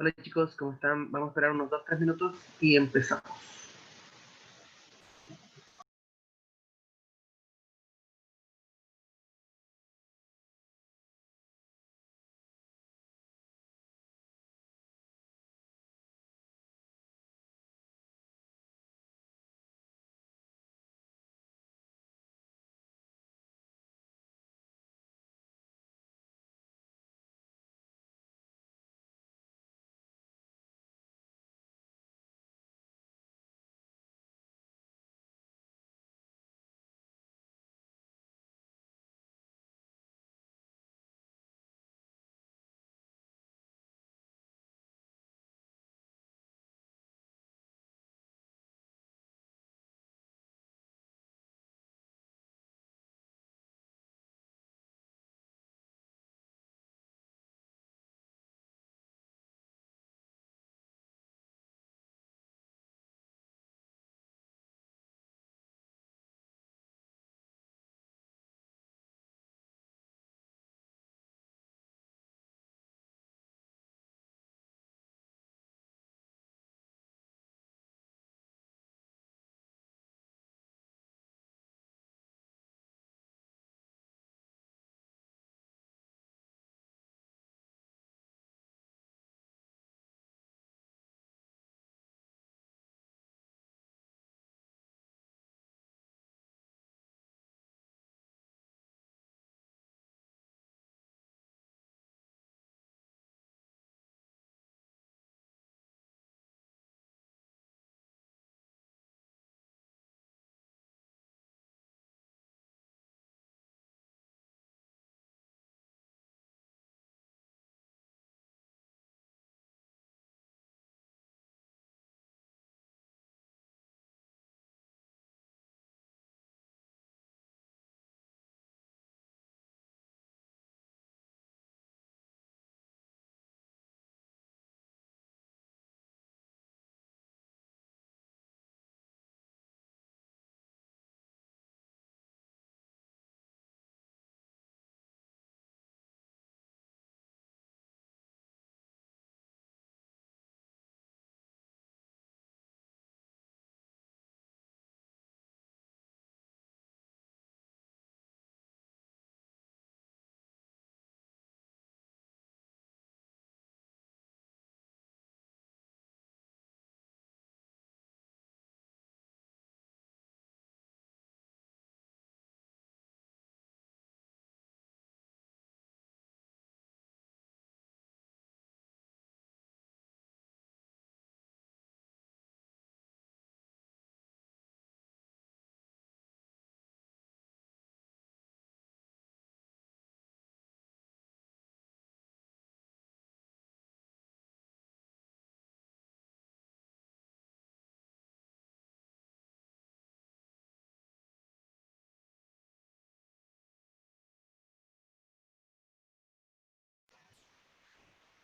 Hola chicos, ¿cómo están? Vamos a esperar unos 2-3 minutos y empezamos.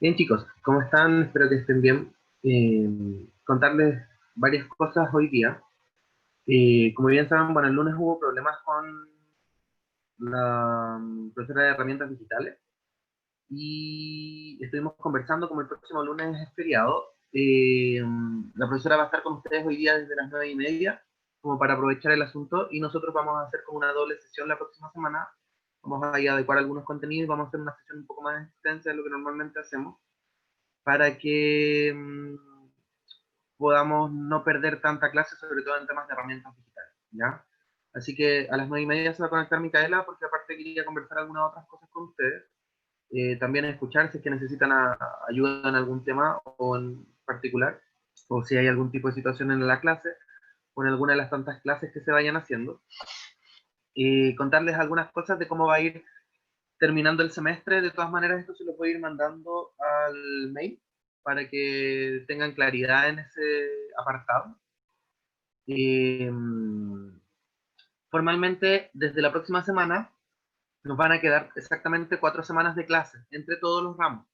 Bien chicos, ¿cómo están? Espero que estén bien. Contarles varias cosas hoy día. Como bien saben, bueno, el lunes hubo problemas con la profesora de herramientas digitales y estuvimos conversando, como el próximo lunes es feriado. La profesora va a estar con ustedes hoy día desde las 9:30, como para aprovechar el asunto, y nosotros vamos a hacer como una doble sesión la próxima semana. Vamos a ir a adecuar algunos contenidos y vamos a hacer una sesión un poco más extensa de lo que normalmente hacemos, para que podamos no perder tanta clase, sobre todo en temas de herramientas digitales, ¿ya? Así que a las 9:30 se va a conectar Micaela, porque aparte quería conversar algunas otras cosas con ustedes. También escuchar si es que necesitan ayuda en algún tema o en particular, o si hay algún tipo de situación en la clase, o en alguna de las tantas clases que se vayan haciendo. Contarles algunas cosas de cómo va a ir terminando el semestre. De todas maneras, esto se lo voy a ir mandando al mail para que tengan claridad en ese apartado. Eh, Formalmente, desde la próxima semana, nos van a quedar exactamente 4 semanas de clase entre todos los ramos.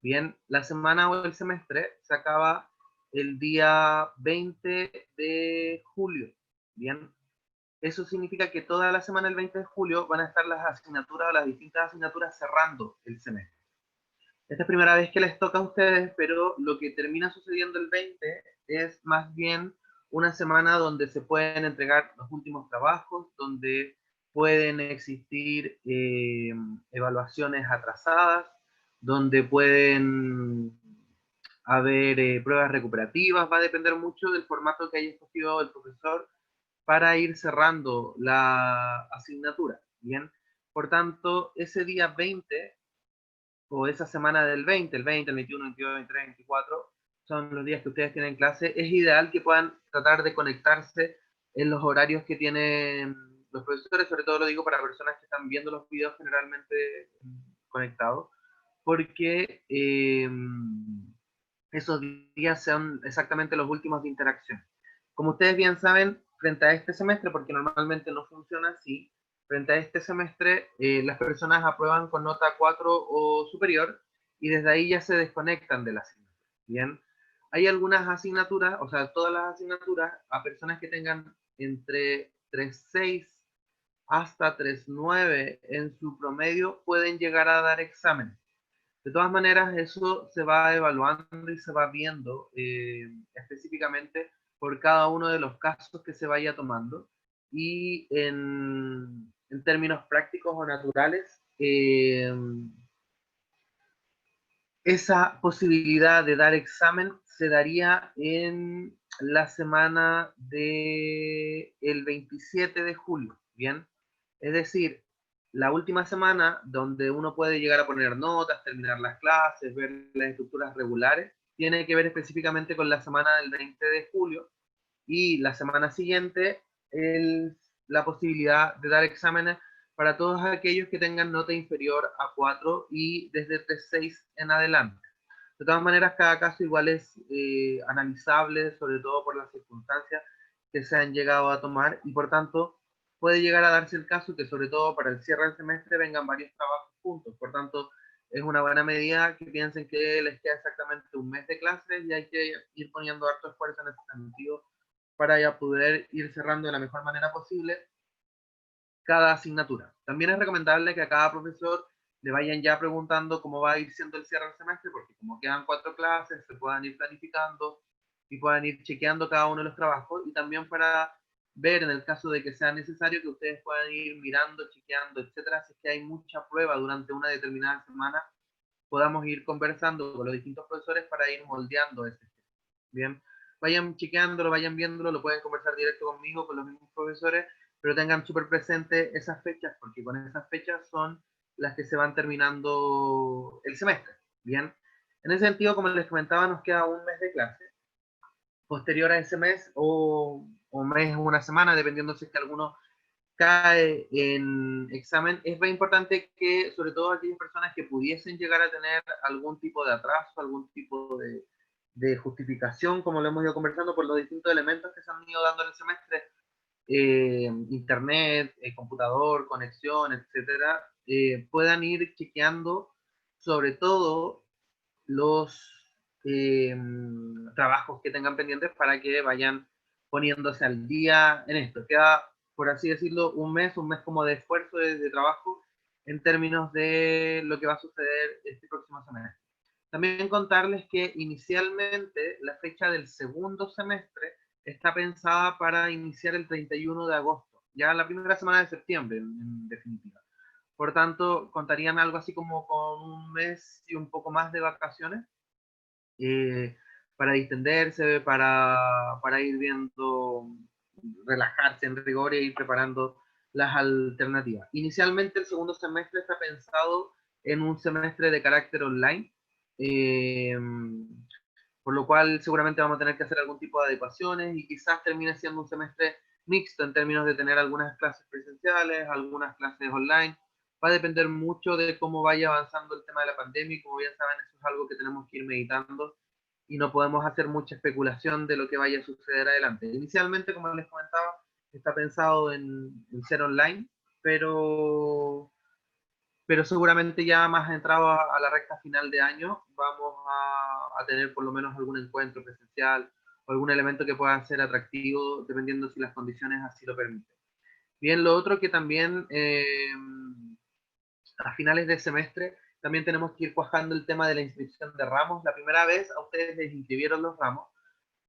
Bien, la semana o el semestre se acaba el día 20 de julio. Bien, eso significa que toda la semana del 20 de julio van a estar las asignaturas, las distintas asignaturas cerrando el semestre. Esta es primera vez que les toca a ustedes, pero lo que termina sucediendo el 20 es más bien una semana donde se pueden entregar los últimos trabajos, donde pueden existir evaluaciones atrasadas, donde pueden haber pruebas recuperativas. Va a depender mucho del formato que haya escogido el profesor para ir cerrando la asignatura. Bien, por tanto, ese día 20 o esa semana del 20, el 20, el 21, el 22, el 23, el 24, son los días que ustedes tienen clase, es ideal que puedan tratar de conectarse en los horarios que tienen los profesores, sobre todo lo digo para personas que están viendo los videos generalmente conectados, porque esos días sean exactamente los últimos de interacción. Como ustedes bien saben, frente a este semestre, porque normalmente no funciona así, frente a este semestre las personas aprueban con nota 4 o superior y desde ahí ya se desconectan de la asignatura. Bien, hay algunas asignaturas, o sea, todas las asignaturas a personas que tengan entre 3.6 hasta 3.9 en su promedio pueden llegar a dar exámenes. De todas maneras, eso se va evaluando y se va viendo específicamente por cada uno de los casos que se vaya tomando. Y en términos prácticos o naturales, esa posibilidad de dar examen se daría en la semana del 27 de julio, ¿bien? Es decir, la última semana donde uno puede llegar a poner notas, terminar las clases, ver las estructuras regulares, tiene que ver específicamente con la semana del 20 de julio y la semana siguiente la posibilidad de dar exámenes para todos aquellos que tengan nota inferior a 4 y desde 3.6 en adelante. De todas maneras, cada caso igual es analizable, sobre todo por las circunstancias que se han llegado a tomar y por tanto puede llegar a darse el caso que sobre todo para el cierre del semestre vengan varios trabajos juntos. Por tanto, es una buena medida que piensen que les queda exactamente un mes de clases y hay que ir poniendo harto esfuerzo en ese sentido para ya poder ir cerrando de la mejor manera posible cada asignatura. También es recomendable que a cada profesor le vayan ya preguntando cómo va a ir siendo el cierre del semestre, porque como quedan 4 clases, se puedan ir planificando y puedan ir chequeando cada uno de los trabajos y también para ver en el caso de que sea necesario que ustedes puedan ir mirando, chequeando, etcétera, si es que hay mucha prueba durante una determinada semana, podamos ir conversando con los distintos profesores para ir moldeando ese. Bien, vayan chequeándolo, vayan viéndolo, lo pueden conversar directo conmigo, con los mismos profesores, pero tengan súper presente esas fechas, porque con esas fechas son las que se van terminando el semestre. Bien, en ese sentido, como les comentaba, nos queda un mes de clase. Posterior a ese mes o mes o una semana, dependiendo si es que alguno cae en examen, es muy importante que, sobre todo aquellas personas que pudiesen llegar a tener algún tipo de atraso, algún tipo de justificación, como lo hemos ido conversando, por los distintos elementos que se han ido dando en el semestre, internet, computador, conexión, etcétera, puedan ir chequeando sobre todo los eh, trabajos que tengan pendientes para que vayan poniéndose al día en esto. Queda, por así decirlo, un mes como de esfuerzo, de trabajo en términos de lo que va a suceder este próximo semestre. También contarles que inicialmente la fecha del segundo semestre está pensada para iniciar el 31 de agosto, ya la primera semana de septiembre, en definitiva. Por tanto, contarían algo así como con un mes y un poco más de vacaciones eh, para distenderse, para ir viendo, relajarse en rigor e ir preparando las alternativas. Inicialmente el segundo semestre está pensado en un semestre de carácter online, eh, por lo cual seguramente vamos a tener que hacer algún tipo de adecuaciones y quizás termine siendo un semestre mixto en términos de tener algunas clases presenciales, algunas clases online. Va a depender mucho de cómo vaya avanzando el tema de la pandemia y como bien saben, eso es algo que tenemos que ir meditando y no podemos hacer mucha especulación de lo que vaya a suceder adelante. Inicialmente, como les comentaba, está pensado en ser online, pero, pero seguramente ya más entrado a la recta final de año vamos a tener por lo menos algún encuentro presencial o algún elemento que pueda ser atractivo dependiendo si las condiciones así lo permiten. Bien, lo otro que también a finales de semestre también tenemos que ir cuajando el tema de la inscripción de ramos. La primera vez a ustedes les inscribieron los ramos,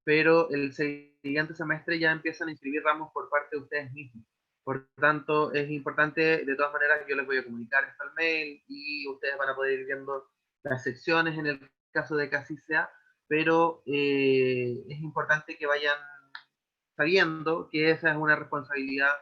pero el siguiente semestre ya empiezan a inscribir ramos por parte de ustedes mismos. Por tanto, es importante, de todas maneras, yo les voy a comunicar esto al mail y ustedes van a poder ir viendo las secciones en el caso de que así sea, pero es importante que vayan sabiendo que esa es una responsabilidad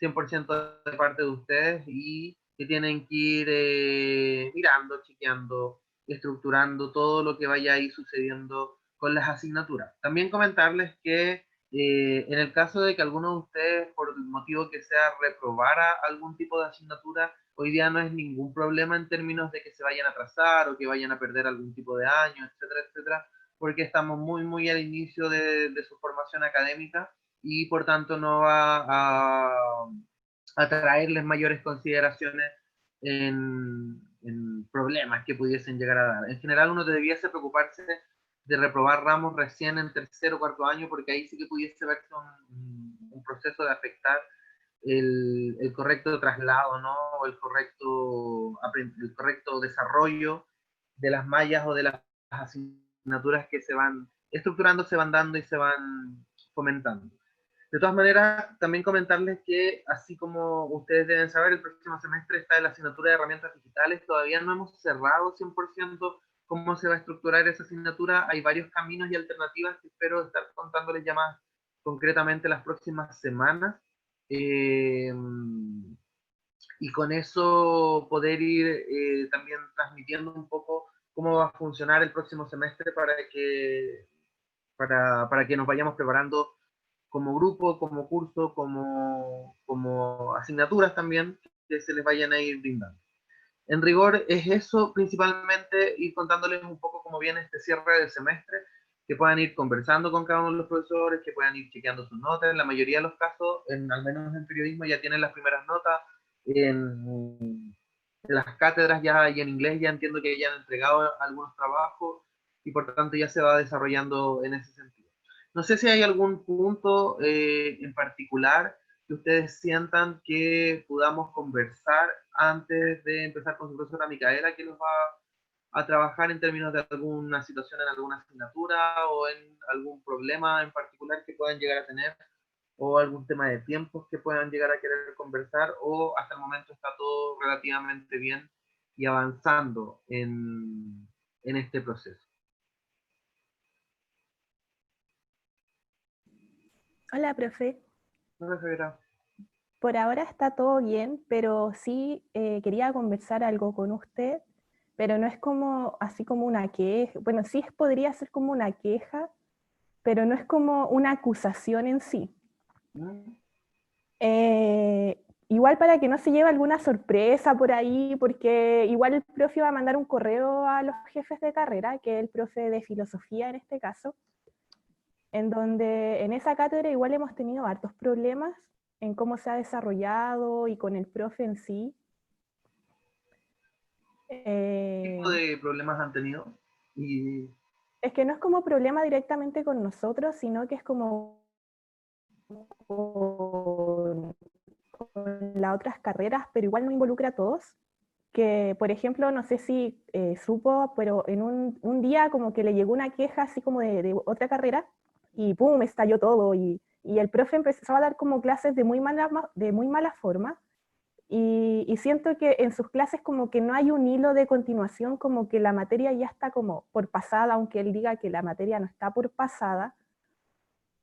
100% de parte de ustedes y que tienen que ir mirando, chequeando, estructurando todo lo que vaya ahí sucediendo con las asignaturas. También comentarles que en el caso de que alguno de ustedes, por el motivo que sea, reprobara algún tipo de asignatura, hoy día no es ningún problema en términos de que se vayan a atrasar o que vayan a perder algún tipo de año, etcétera, etcétera, porque estamos muy, muy al inicio de su formación académica y por tanto no va a traerles mayores consideraciones en problemas que pudiesen llegar a dar. En general uno debiese preocuparse de reprobar ramos recién en tercero o cuarto año, porque ahí sí que pudiese verse un proceso de afectar el correcto traslado, ¿no? O el correcto desarrollo de las mallas o de las asignaturas que se van estructurando, se van dando y se van fomentando. De todas maneras, también comentarles que, así como ustedes deben saber, el próximo semestre está en la asignatura de herramientas digitales. Todavía no hemos cerrado 100% cómo se va a estructurar esa asignatura. Hay varios caminos y alternativas que espero estar contándoles ya más concretamente las próximas semanas. Eh, y con eso poder ir también transmitiendo un poco cómo va a funcionar el próximo semestre para que nos vayamos preparando como grupo, como curso, como asignaturas también que se les vayan a ir brindando. En rigor es eso principalmente, ir contándoles un poco cómo viene este cierre del semestre, que puedan ir conversando con cada uno de los profesores, que puedan ir chequeando sus notas. En la mayoría de los casos, al menos en periodismo, ya tienen las primeras notas. En las cátedras ya y en inglés ya entiendo que ya han entregado algunos trabajos y por tanto ya se va desarrollando en ese sentido. No sé si hay algún punto en particular que ustedes sientan que podamos conversar antes de empezar con su profesora Micaela, que nos va a trabajar en términos de alguna situación en alguna asignatura o en algún problema en particular que puedan llegar a tener o algún tema de tiempos que puedan llegar a querer conversar, o hasta el momento está todo relativamente bien y avanzando en este proceso. Hola, profe. No sé, Javiera. Por ahora está todo bien, pero sí quería conversar algo con usted, pero no es como así como una queja. Bueno, sí podría ser como una queja, pero no es como una acusación en sí. ¿Mm? Igual para que no se lleve alguna sorpresa por ahí, porque igual el profe va a mandar un correo a los jefes de carrera, que es el profe de filosofía en este caso, en donde en esa cátedra igual hemos tenido hartos problemas en cómo se ha desarrollado y con el profe en sí. ¿Qué tipo de problemas han tenido? Y Es que no es como problema directamente con nosotros, sino que es como con las otras carreras, pero igual no involucra a todos. Que, por ejemplo, no sé si supo, pero en un día como que le llegó una queja así como de otra carrera y ¡pum! Estalló todo y el profe empezó a dar como clases de muy mala forma y siento que en sus clases como que no hay un hilo de continuación, como que la materia ya está como por pasada, aunque él diga que la materia no está por pasada,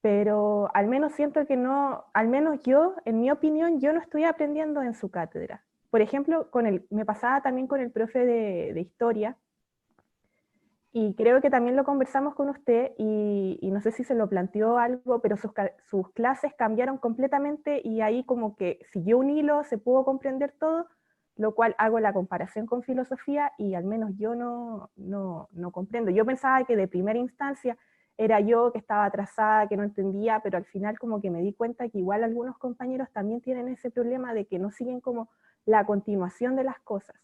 pero al menos siento que no, al menos yo, en mi opinión, yo no estoy aprendiendo en su cátedra. Por ejemplo, me pasaba también con el profe de historia, y creo que también lo conversamos con usted, y no sé si se lo planteó algo, pero sus clases cambiaron completamente y ahí como que siguió un hilo, se pudo comprender todo, lo cual hago la comparación con filosofía y al menos yo no comprendo. Yo pensaba que de primera instancia era yo que estaba atrasada, que no entendía, pero al final como que me di cuenta que igual algunos compañeros también tienen ese problema de que no siguen como la continuación de las cosas.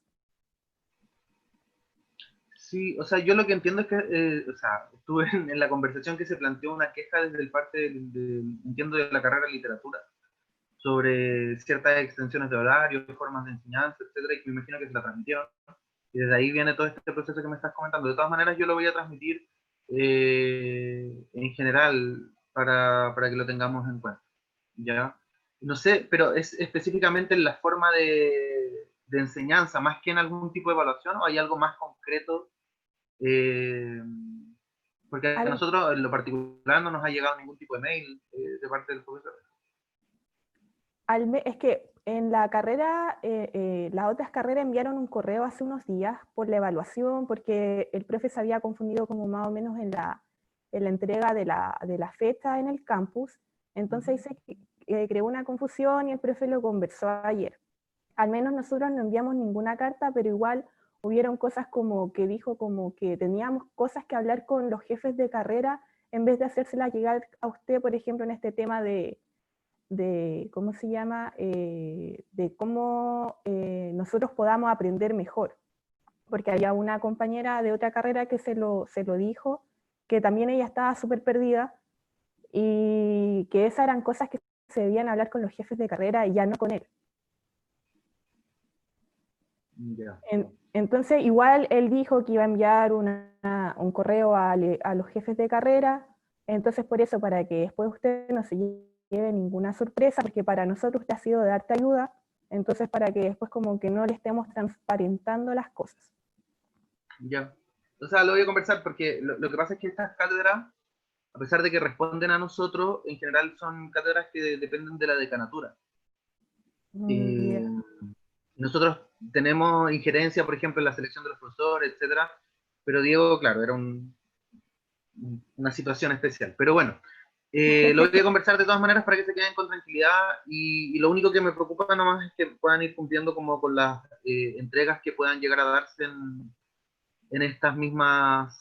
sí, o sea, yo lo que entiendo es que, o sea, estuve en la conversación que se planteó una queja desde el parte, entiendo, de la carrera de literatura, sobre ciertas extensiones de horario, formas de enseñanza, etcétera, y me imagino que se la transmitieron. Y desde ahí viene todo este proceso que me estás comentando. De todas maneras, yo lo voy a transmitir en general para que lo tengamos en cuenta. ¿Ya? No sé, pero es específicamente en la forma de enseñanza, más que en algún tipo de evaluación, o hay algo más concreto. Eh, Porque a Al- nosotros, en lo particular, no nos ha llegado ningún tipo de mail de parte del profesor. Es que en la carrera, las otras carreras enviaron un correo hace unos días por la evaluación, porque el profe se había confundido como más o menos en la entrega de la fecha en el campus. Entonces creó una confusión y el profe lo conversó ayer. Al menos nosotros no enviamos ninguna carta, pero igual hubieron cosas como que dijo como que teníamos cosas que hablar con los jefes de carrera en vez de hacérselas llegar a usted, por ejemplo, en este tema ¿cómo se llama? De cómo nosotros podamos aprender mejor. Porque había una compañera de otra carrera que se lo dijo, que también ella estaba súper perdida y que esas eran cosas que se debían hablar con los jefes de carrera y ya no con él. Ya. Entonces, igual él dijo que iba a enviar un correo a los jefes de carrera, entonces por eso, para que después usted no se lleve ninguna sorpresa, porque para nosotros usted ha sido de darte ayuda, entonces para que después como que no le estemos transparentando las cosas. Ya. O sea, lo voy a conversar porque lo que pasa es que estas cátedras, a pesar de que responden a nosotros, en general son cátedras que dependen de la decanatura. Ya. Nosotros tenemos injerencia, por ejemplo, en la selección de los profesores, etcétera, pero Diego, claro, era una situación especial. Pero bueno, lo voy a conversar de todas maneras para que se queden con tranquilidad y lo único que me preocupa nomás es que puedan ir cumpliendo como con las entregas que puedan llegar a darse en estas mismas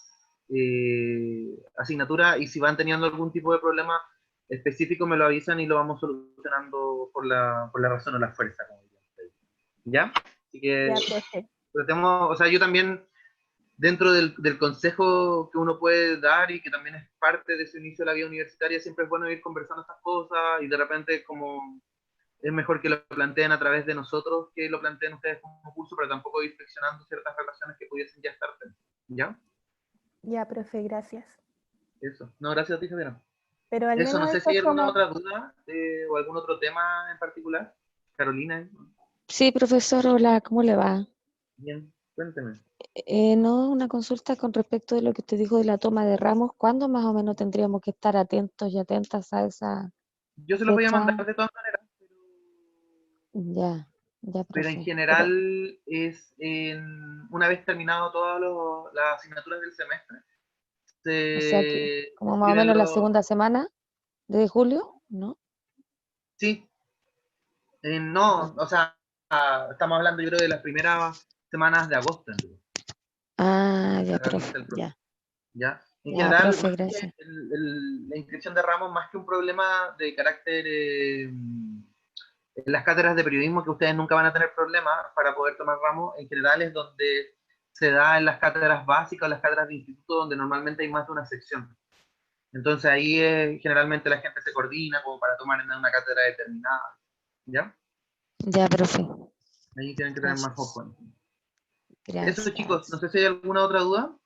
asignaturas y si van teniendo algún tipo de problema específico me lo avisan y lo vamos solucionando por la razón o la fuerza, como dirían ustedes. ¿Ya? Así que Ya, profe. tratemos, o sea, yo también dentro del consejo que uno puede dar y que también es parte de su inicio de la vida universitaria, siempre es bueno ir conversando estas cosas y de repente como es mejor que lo planteen a través de nosotros que lo planteen ustedes como curso, pero tampoco ir friccionando ciertas relaciones que pudiesen ya estar dentro. ¿Ya? Ya, profe, gracias. Eso. No, gracias a ti, Javier. Pero al Eso, no menos sé eso si hay es alguna como, otra duda o algún otro tema en particular. Carolina, Sí, profesor, hola, ¿cómo le va? bien, cuénteme. No, una consulta con respecto de lo que usted dijo de la toma de ramos. ¿Cuándo más o menos tendríamos que estar atentos y atentas a esa Yo se los voy a mandar fecha? de todas maneras, Ya, ya, pero en profe. Pero, general es una vez terminado todas las asignaturas del semestre, o sea que, se como más o escriben menos la los... segunda semana de julio, ¿no? Sí, no, Ya. o sea, estamos hablando yo creo de las primeras semanas de agosto, en realidad, Ah, que ya, se profe, realiza el proceso. ya. ¿Ya? En Ya, general, profe, más que gracias. la inscripción de ramos, más que un problema de carácter en las cátedras de periodismo, que ustedes nunca van a tener problemas para poder tomar ramos, en general es donde se da en las cátedras básicas o las cátedras de instituto, donde normalmente hay más de una sección. Entonces ahí generalmente la gente se coordina como para tomar en una cátedra determinada. ¿Ya? Ya, profe. Ahí tienen que tener más Gracias. ojo. Eso, chicos, no Gracias. sé si hay alguna otra duda.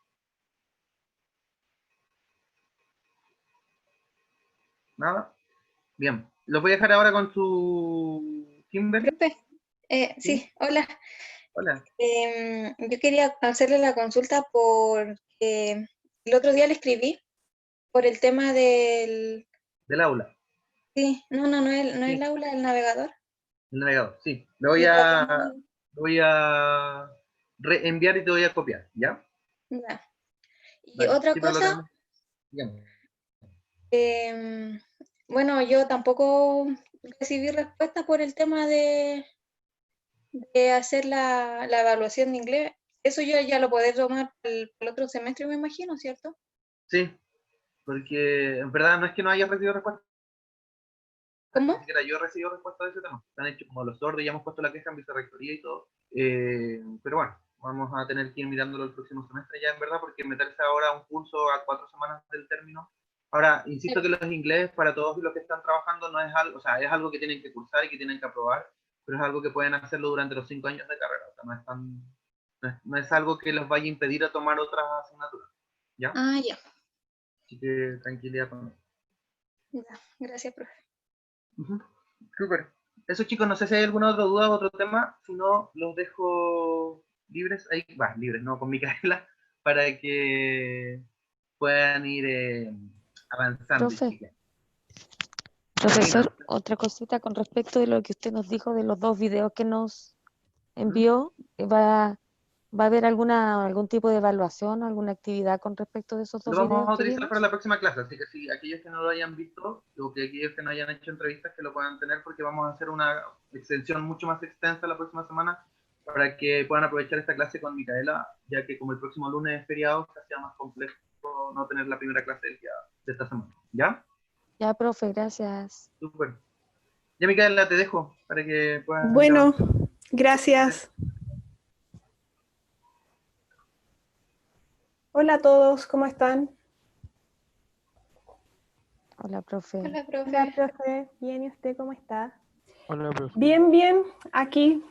Nada. Bien. Los voy a dejar ahora con su Kimberly. Profe, ¿Sí? sí, hola. Hola. Yo quería hacerle la consulta porque el otro día le escribí por el tema del... Del aula. Sí, no el Sí, aula, el navegador. el navegador. Sí. Lo voy Y para a, tener... lo voy a reenviar y te voy a copiar. ¿Ya? Ya. Y Vale. otra Sí, pero lo cosa, tenemos. Digamos. em, bueno, yo tampoco recibí respuesta por el tema de hacer la evaluación de inglés. Eso yo ya lo podré tomar el otro semestre, me imagino, ¿cierto? Sí, porque en verdad no es que no hayas recibido respuesta, ni ¿Cómo? siquiera yo he recibido respuesta de ese tema. Se han hecho como los sordos, ya hemos puesto la queja en vicerrectoría y todo. Pero bueno, vamos a tener que ir mirándolo el próximo semestre ya en verdad, porque meterse ahora a un curso a 4 semanas del término. Ahora, insisto que los inglés para todos los que están trabajando no es algo, o sea, es algo que tienen que cursar y que tienen que aprobar, pero es algo que pueden hacerlo durante los 5 años de carrera, o sea, no es No es algo que los vaya a impedir a tomar otras asignaturas, ¿ya? Ah, ya. Así que tranquilidad con eso. Ya. Gracias, profe. Ujú. Súper. Eso, chicos, no sé si hay alguna otra duda o otro tema. Si no, los dejo libres. Ahí, va, libres, no, con Micaela, para que puedan ir avanzando. Profe, Chicas. profesor, Dime. otra cosita con respecto de lo que usted nos dijo de los dos videos que nos ¿Mm? envió. ¿Va a haber algún tipo de evaluación o alguna actividad con respecto de esos Lo dos vamos videos a que utilizar para vimos? la próxima clase, así que si aquellos que no lo hayan visto o que aquellos que no hayan hecho entrevistas que lo puedan tener porque vamos a hacer una extensión mucho más extensa la próxima semana para que puedan aprovechar esta clase con Micaela, ya que como el próximo lunes es feriado, se hacía más complejo no tener la primera clase del día de esta semana. ¿Ya? Ya, profe, gracias. Súper. Ya, Micaela, te dejo para que puedas ir Bueno, avanzando. gracias. Hola a todos, ¿cómo están? Hola, profe. Hola, Hola, profe. profe. Bien, ¿y usted cómo está? Hola, profe. Bien, bien, aquí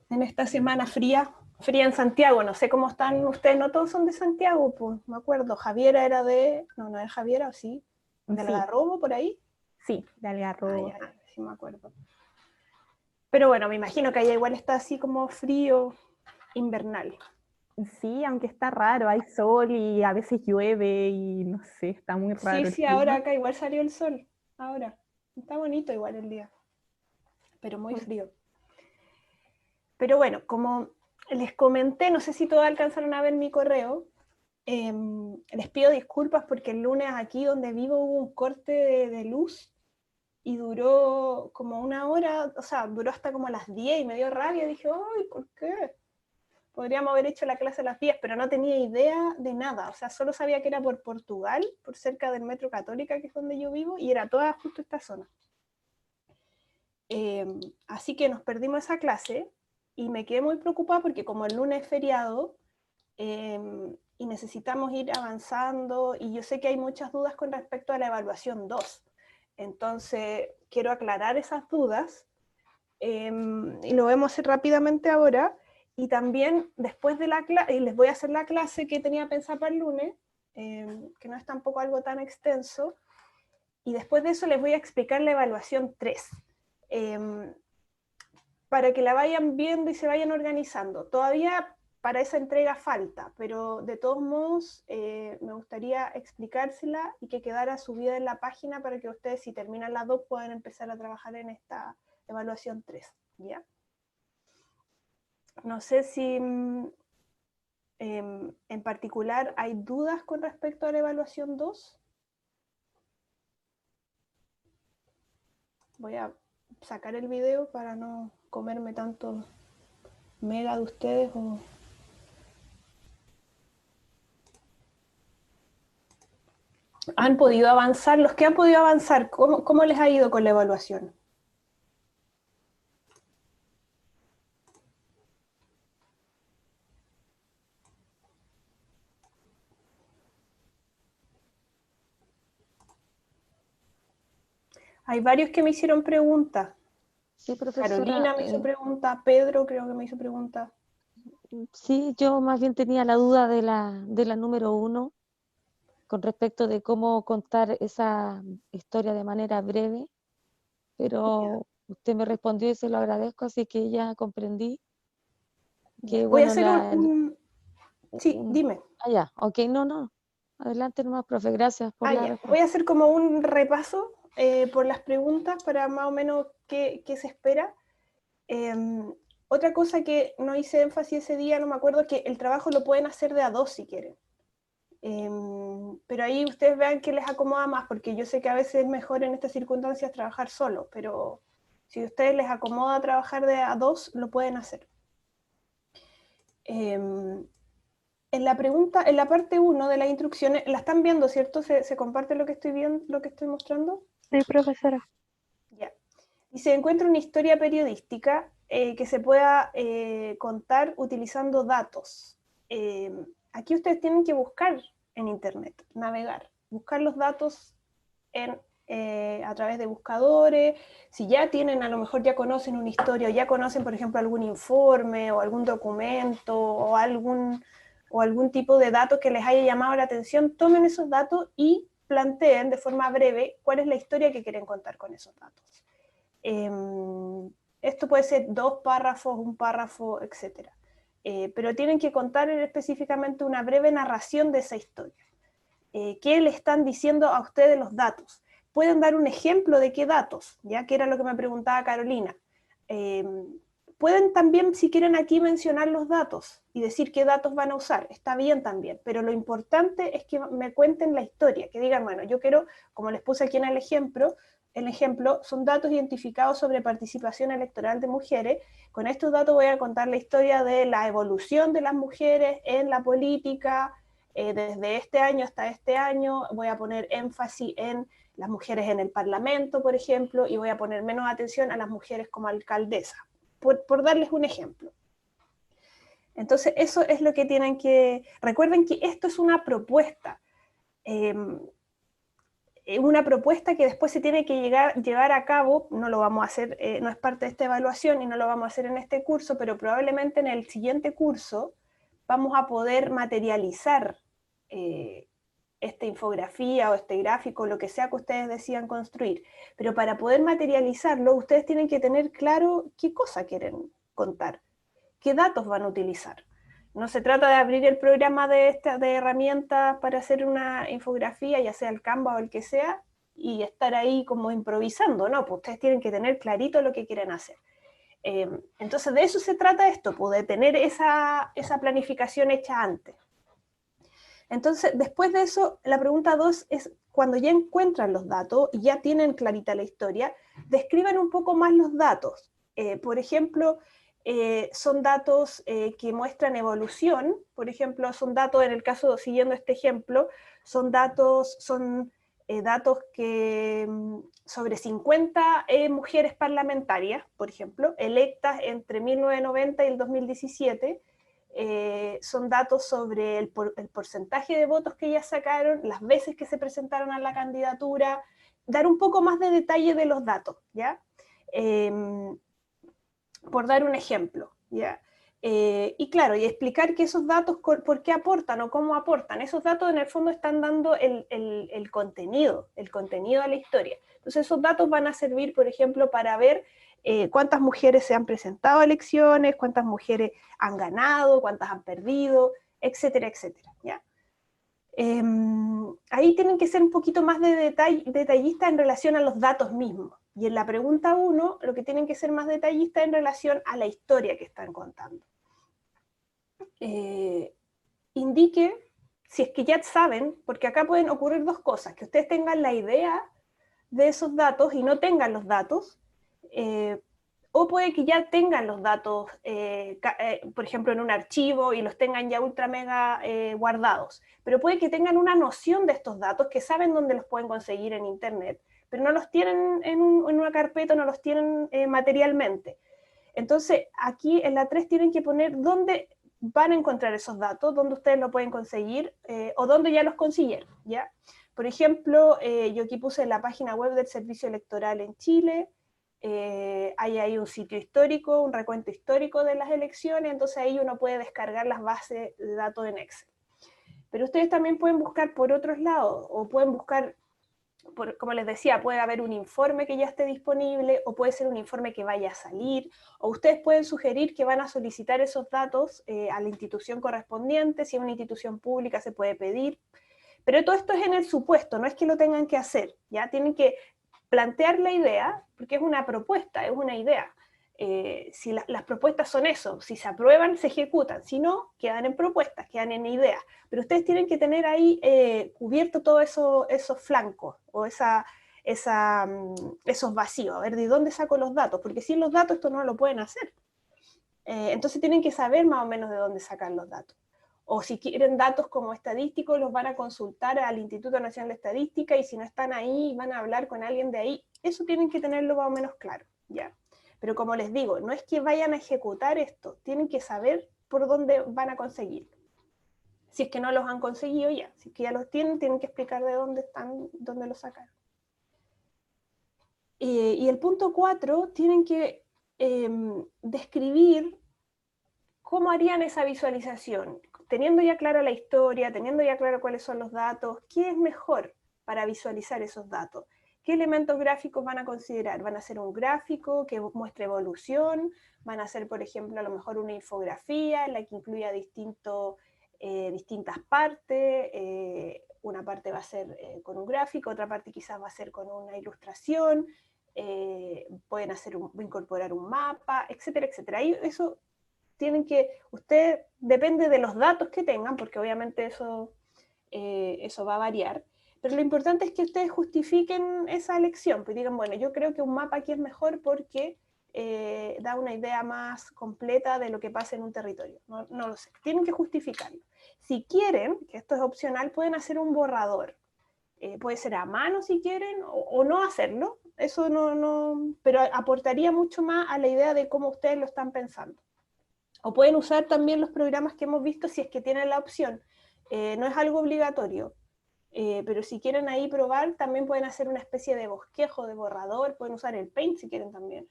en esta semana fría, fría en Santiago. No sé cómo están ustedes, no todos son de Santiago, pues me acuerdo. Javiera era de, no es Javiera, ¿o sí? ¿De Sí, Algarrobo por ahí? sí, de Algarrobo. Ya, sí me acuerdo. Pero bueno, me imagino que allá igual está así como frío invernal. Sí, aunque está raro, hay sol y a veces llueve y no sé, está muy Sí, raro el sí, ahora clima. acá igual salió el sol. Ahora. Está bonito igual el día, pero muy frío. Pero bueno, como les comenté, no sé si todos alcanzaron a ver mi correo, les pido disculpas porque el lunes aquí donde vivo hubo un corte de luz y duró como una hora, o sea, duró hasta como a las 10 y me dio rabia. Dije, ay, ¿por qué? Podríamos haber hecho la clase a las 10, pero no tenía idea de nada. O sea, solo sabía que era por Portugal, por cerca del Metro Católica, que es donde yo vivo, y era toda justo esta zona. Así que nos perdimos esa clase y me quedé muy preocupada porque como el lunes es feriado y necesitamos ir avanzando y yo sé que hay muchas dudas con respecto a la evaluación 2. Entonces quiero aclarar esas dudas y lo vemos hacer rápidamente ahora. Y también después de la clase, les voy a hacer la clase que tenía pensada para el lunes, que no es tampoco algo tan extenso. Y después de eso les voy a explicar la evaluación 3. Para que la vayan viendo y se vayan organizando. Todavía para esa entrega falta, pero de todos modos me gustaría explicársela y que quedara subida en la página para que ustedes, si terminan las dos, puedan empezar a trabajar en esta evaluación 3. ¿Ya? No sé si en particular hay dudas con respecto a la evaluación 2. Voy a sacar el video para no comerme tanto mega de ustedes o... ¿Han podido avanzar? Los que han podido avanzar, ¿cómo les ha ido con la evaluación? Hay varios que me hicieron preguntas. Sí, profesora. Carolina me hizo preguntas, Pedro creo que me hizo preguntas. Sí, yo más bien tenía la duda de la número 1 con respecto de cómo contar esa historia de manera breve, pero usted me respondió y se lo agradezco, así que ya comprendí que, Voy a bueno, hacer sí, dime. ya, ok, no, adelante nomás, profe, gracias por la Ya. Voy respuesta. a hacer como un repaso por las preguntas para más o menos qué se espera. Otra cosa que no hice énfasis ese día, no me acuerdo, es que el trabajo lo pueden hacer de a dos si quieren. Pero ahí ustedes vean que les acomoda más, porque yo sé que a veces es mejor en estas circunstancias trabajar solo, pero si a ustedes les acomoda trabajar de a dos, lo pueden hacer. En la pregunta, en la parte 1 de las instrucciones, ¿la están viendo, cierto? ¿Se comparte lo que estoy viendo, lo que estoy mostrando? Sí, profesora. Ya. Y se encuentra una historia periodística que se pueda contar utilizando datos. Aquí ustedes tienen que buscar en internet, navegar, buscar los datos en a través de buscadores. Si ya tienen, a lo mejor ya conocen una historia, o ya conocen, por ejemplo, algún informe, o algún documento, o algún tipo de datos que les haya llamado la atención, tomen esos datos y planteen de forma breve cuál es la historia que quieren contar con esos datos. Esto puede ser 2 párrafos, 1 párrafo, etc. Pero tienen que contar específicamente una breve narración de esa historia. ¿Qué le están diciendo a ustedes los datos? Pueden dar un ejemplo de qué datos, ya que era lo que me preguntaba Carolina. Pueden también, si quieren aquí, mencionar los datos y decir qué datos van a usar. Está bien también, pero lo importante es que me cuenten la historia, que digan, bueno, yo quiero, como les puse aquí en el ejemplo son datos identificados sobre participación electoral de mujeres. Con estos datos voy a contar la historia de la evolución de las mujeres en la política, desde este año hasta este año. Voy a poner énfasis en las mujeres en el Parlamento, por ejemplo, y voy a poner menos atención a las mujeres como alcaldesa, por darles un ejemplo. Entonces, eso es lo que tienen que... Recuerden que esto es una propuesta. Una propuesta que después se tiene que llevar a cabo. No lo vamos a hacer, no es parte de esta evaluación y no lo vamos a hacer en este curso, pero probablemente en el siguiente curso vamos a poder materializar esta infografía o este gráfico, lo que sea que ustedes decidan construir. Pero para poder materializarlo, ustedes tienen que tener claro qué cosa quieren contar, qué datos van a utilizar. No se trata de abrir el programa de herramientas para hacer una infografía, ya sea el Canva o el que sea, y estar ahí como improvisando, ¿no? Pues ustedes tienen que tener clarito lo que quieren hacer. Entonces de eso se trata esto, pues de tener esa planificación hecha antes. Entonces, después de eso, la pregunta 2 es, cuando ya encuentran los datos y ya tienen clarita la historia, describan un poco más los datos. Por ejemplo, son datos que muestran evolución. Por ejemplo, son datos, en el caso, siguiendo este ejemplo, son datos que sobre 50 mujeres parlamentarias, por ejemplo, electas entre 1990 y el 2017, son datos sobre el porcentaje de votos que ellas sacaron, las veces que se presentaron a la candidatura, dar un poco más de detalle de los datos, ¿ya? Por dar un ejemplo, ¿ya? Y claro, y explicar que esos datos, por qué aportan o cómo aportan. Esos datos en el fondo están dando el contenido a la historia. Entonces esos datos van a servir, por ejemplo, para ver cuántas mujeres se han presentado a elecciones, cuántas mujeres han ganado, cuántas han perdido, etcétera, etcétera, ¿ya? Ahí tienen que ser un poquito más detallistas en relación a los datos mismos. Y en la pregunta 1, lo que tienen que ser más detallistas en relación a la historia que están contando. Indique, si es que ya saben, porque acá pueden ocurrir dos cosas, que ustedes tengan la idea de esos datos y no tengan los datos, o puede que ya tengan los datos, por ejemplo, en un archivo y los tengan ya ultra mega guardados, pero puede que tengan una noción de estos datos, que saben dónde los pueden conseguir en internet, pero no los tienen en una carpeta, no los tienen materialmente. Entonces, aquí en la 3 tienen que poner dónde van a encontrar esos datos, dónde ustedes lo pueden conseguir, o dónde ya los consiguieron, ¿ya? Por ejemplo, yo aquí puse la página web del Servicio Electoral en Chile. Hay ahí un sitio histórico, un recuento histórico de las elecciones, entonces ahí uno puede descargar las bases de datos en Excel. Pero ustedes también pueden buscar por otros lados, o pueden buscar, como les decía, puede haber un informe que ya esté disponible, o puede ser un informe que vaya a salir, o ustedes pueden sugerir que van a solicitar esos datos a la institución correspondiente. Si es una institución pública se puede pedir, pero todo esto es en el supuesto, no es que lo tengan que hacer, ¿ya? Tienen que plantear la idea, porque es una propuesta, es una idea. Si las propuestas son eso, si se aprueban, se ejecutan, si no, quedan en propuestas, quedan en ideas. Pero ustedes tienen que tener ahí cubierto todos esos flancos, o esos vacíos, a ver de dónde saco los datos, porque sin los datos esto no lo pueden hacer. Entonces tienen que saber más o menos de dónde sacan los datos. O si quieren datos como estadísticos, los van a consultar al Instituto Nacional de Estadística, y si no están ahí, van a hablar con alguien de ahí. Eso tienen que tenerlo más o menos claro, ¿ya? Pero como les digo, no es que vayan a ejecutar esto, tienen que saber por dónde van a conseguirlo. Si es que no los han conseguido ya, si es que ya los tienen, tienen que explicar de dónde están, dónde los sacaron. Y el punto 4, tienen que describir cómo harían esa visualización, teniendo ya clara la historia, teniendo ya claro cuáles son los datos, qué es mejor para visualizar esos datos. ¿Qué elementos gráficos van a considerar? ¿Van a ser un gráfico que muestre evolución? ¿Van a ser, por ejemplo, a lo mejor una infografía en la que incluya distintas partes? Una parte va a ser con un gráfico, otra parte quizás va a ser con una ilustración, pueden incorporar un mapa, etcétera, etcétera. Ahí eso tienen que, usted depende de los datos que tengan, porque obviamente eso va a variar, pero lo importante es que ustedes justifiquen esa elección, pues digan, bueno, yo creo que un mapa aquí es mejor porque da una idea más completa de lo que pasa en un territorio. No lo sé, tienen que justificarlo. Si quieren, que esto es opcional, pueden hacer un borrador. Puede ser a mano si quieren, o no hacerlo, eso no, pero aportaría mucho más a la idea de cómo ustedes lo están pensando. O pueden usar también los programas que hemos visto si es que tienen la opción. No es algo obligatorio, pero si quieren ahí probar, también pueden hacer una especie de bosquejo, de borrador, pueden usar el Paint si quieren también,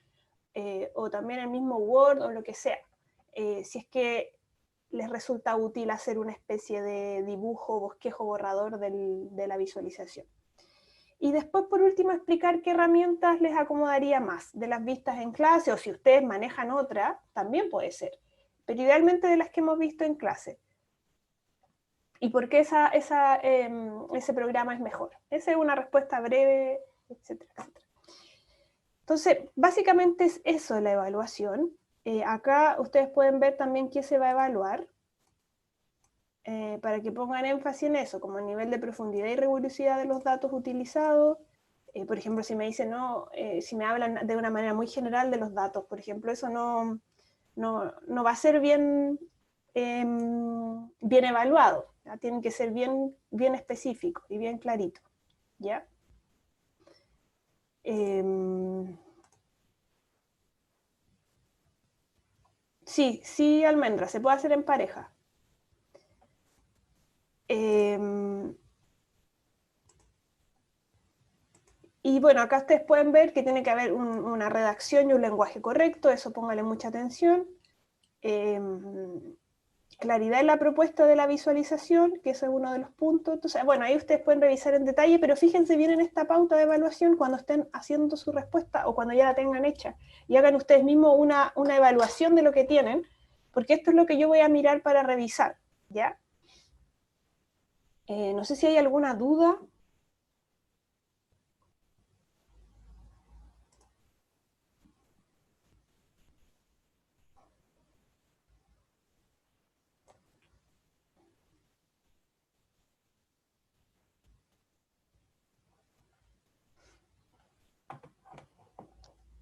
o también el mismo Word o lo que sea. Si es que les resulta útil hacer una especie de dibujo, bosquejo, borrador de la visualización. Y después, por último, explicar qué herramientas les acomodaría más, de las vistas en clase, o si ustedes manejan otra, también puede ser, pero idealmente de las que hemos visto en clase. ¿Y por qué ese programa es mejor? Esa es una respuesta breve, etcétera, etcétera. Entonces, básicamente es eso la evaluación. Acá ustedes pueden ver también qué se va a evaluar, para que pongan énfasis en eso, como el nivel de profundidad y rigurosidad de los datos utilizados. Por ejemplo, si me dicen, si me hablan de una manera muy general de los datos, por ejemplo, eso no va a ser bien evaluado, ¿ya? Tienen que ser bien específicos y bien claritos, ¿ya? Sí, Almendra, se puede hacer en pareja. Y bueno, acá ustedes pueden ver que tiene que haber una redacción y un lenguaje correcto, eso póngale mucha atención. Claridad en la propuesta de la visualización, que eso es uno de los puntos. Entonces, bueno, ahí ustedes pueden revisar en detalle, pero fíjense bien en esta pauta de evaluación cuando estén haciendo su respuesta o cuando ya la tengan hecha. Y hagan ustedes mismos una evaluación de lo que tienen, porque esto es lo que yo voy a mirar para revisar, ¿ya? No sé si hay alguna duda.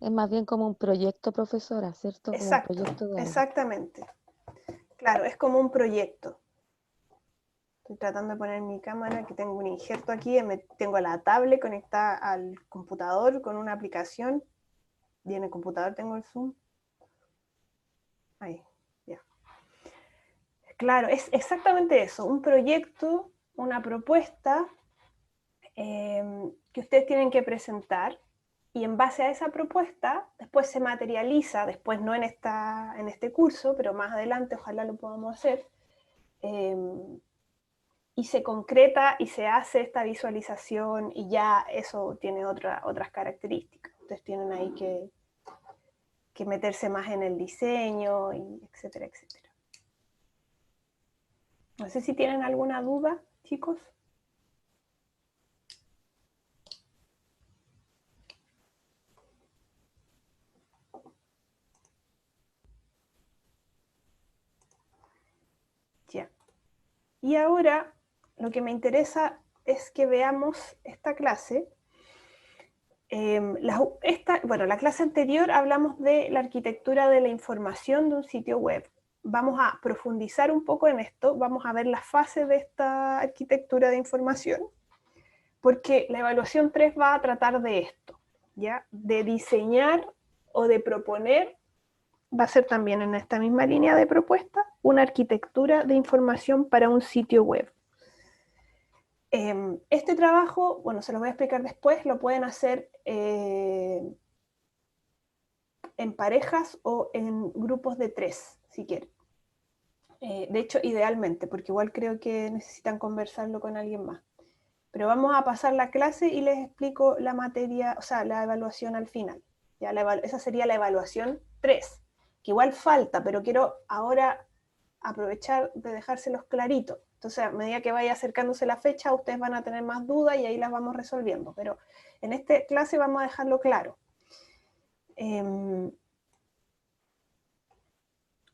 Es más bien como un proyecto, profesora, ¿cierto? Como Exacto, un proyecto de algo. exactamente. Claro, es como un proyecto. Estoy tratando de poner mi cámara, que tengo un injerto aquí, tengo la tablet conectada al computador con una aplicación, y en el computador tengo el Zoom. Ahí, ya. Claro, es exactamente eso, un proyecto, una propuesta que ustedes tienen que presentar, y en base a esa propuesta, después se materializa, después no en este curso, pero más adelante ojalá lo podamos hacer, y se concreta y se hace esta visualización, y ya eso tiene otras características. Ustedes tienen ahí que meterse más en el diseño, y etcétera, etcétera. No sé si tienen alguna duda, chicos. Ya. Y ahora lo que me interesa es que veamos esta clase. La clase anterior hablamos de la arquitectura de la información de un sitio web. Vamos a profundizar un poco en esto, vamos a ver las fases de esta arquitectura de información, porque la evaluación 3 va a tratar de esto, ¿ya? De diseñar o de proponer, va a ser también en esta misma línea de propuesta, una arquitectura de información para un sitio web. Este trabajo, bueno, se los voy a explicar después, lo pueden hacer en parejas o en grupos de 3, si quieren. De hecho, idealmente, porque igual creo que necesitan conversarlo con alguien más. Pero vamos a pasar la clase y les explico la materia, o sea, la evaluación al final. Ya esa sería la evaluación 3, que igual falta, pero quiero ahora aprovechar de dejárselos claritos. Entonces, a medida que vaya acercándose la fecha, ustedes van a tener más dudas y ahí las vamos resolviendo. Pero en esta clase vamos a dejarlo claro.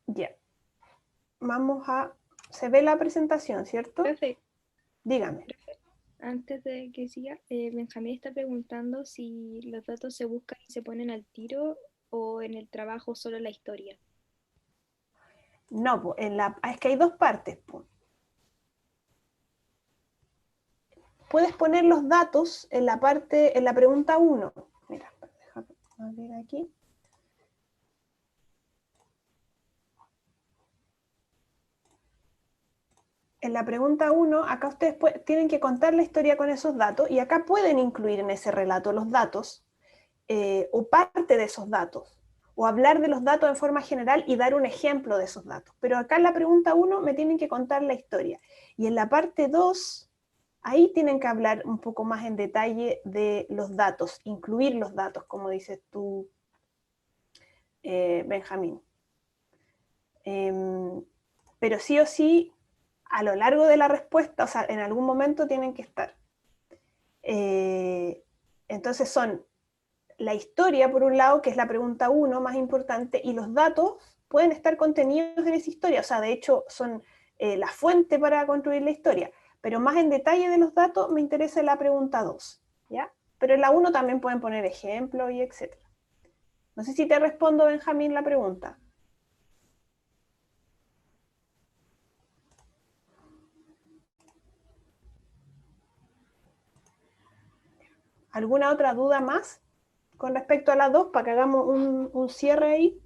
Ya. Vamos a... Se ve la presentación, ¿cierto? Profe, Dígame. antes de que siga, Benjamín está preguntando si los datos se buscan y se ponen al tiro o en el trabajo solo la historia. No, es que hay dos partes. Puedes poner los datos en la pregunta 1. Mira, déjame abrir aquí. En la pregunta 1, acá ustedes tienen que contar la historia con esos datos y acá pueden incluir en ese relato los datos o parte de esos datos o hablar de los datos en forma general y dar un ejemplo de esos datos. Pero acá en la pregunta 1 me tienen que contar la historia. Y en la parte 2, ahí tienen que hablar un poco más en detalle de los datos, incluir los datos, como dices tú, Benjamín. Pero sí o sí, a lo largo de la respuesta, o sea, en algún momento tienen que estar. Entonces son la historia, por un lado, que es la pregunta 1 más importante, y los datos pueden estar contenidos en esa historia, o sea, de hecho son la fuente para construir la historia, pero más en detalle de los datos me interesa la pregunta 2, ¿ya? Pero en la 1 también pueden poner ejemplos y etcétera. No sé si te respondo, Benjamín, la pregunta. ¿Alguna otra duda más con respecto a las 2 para que hagamos un cierre ahí?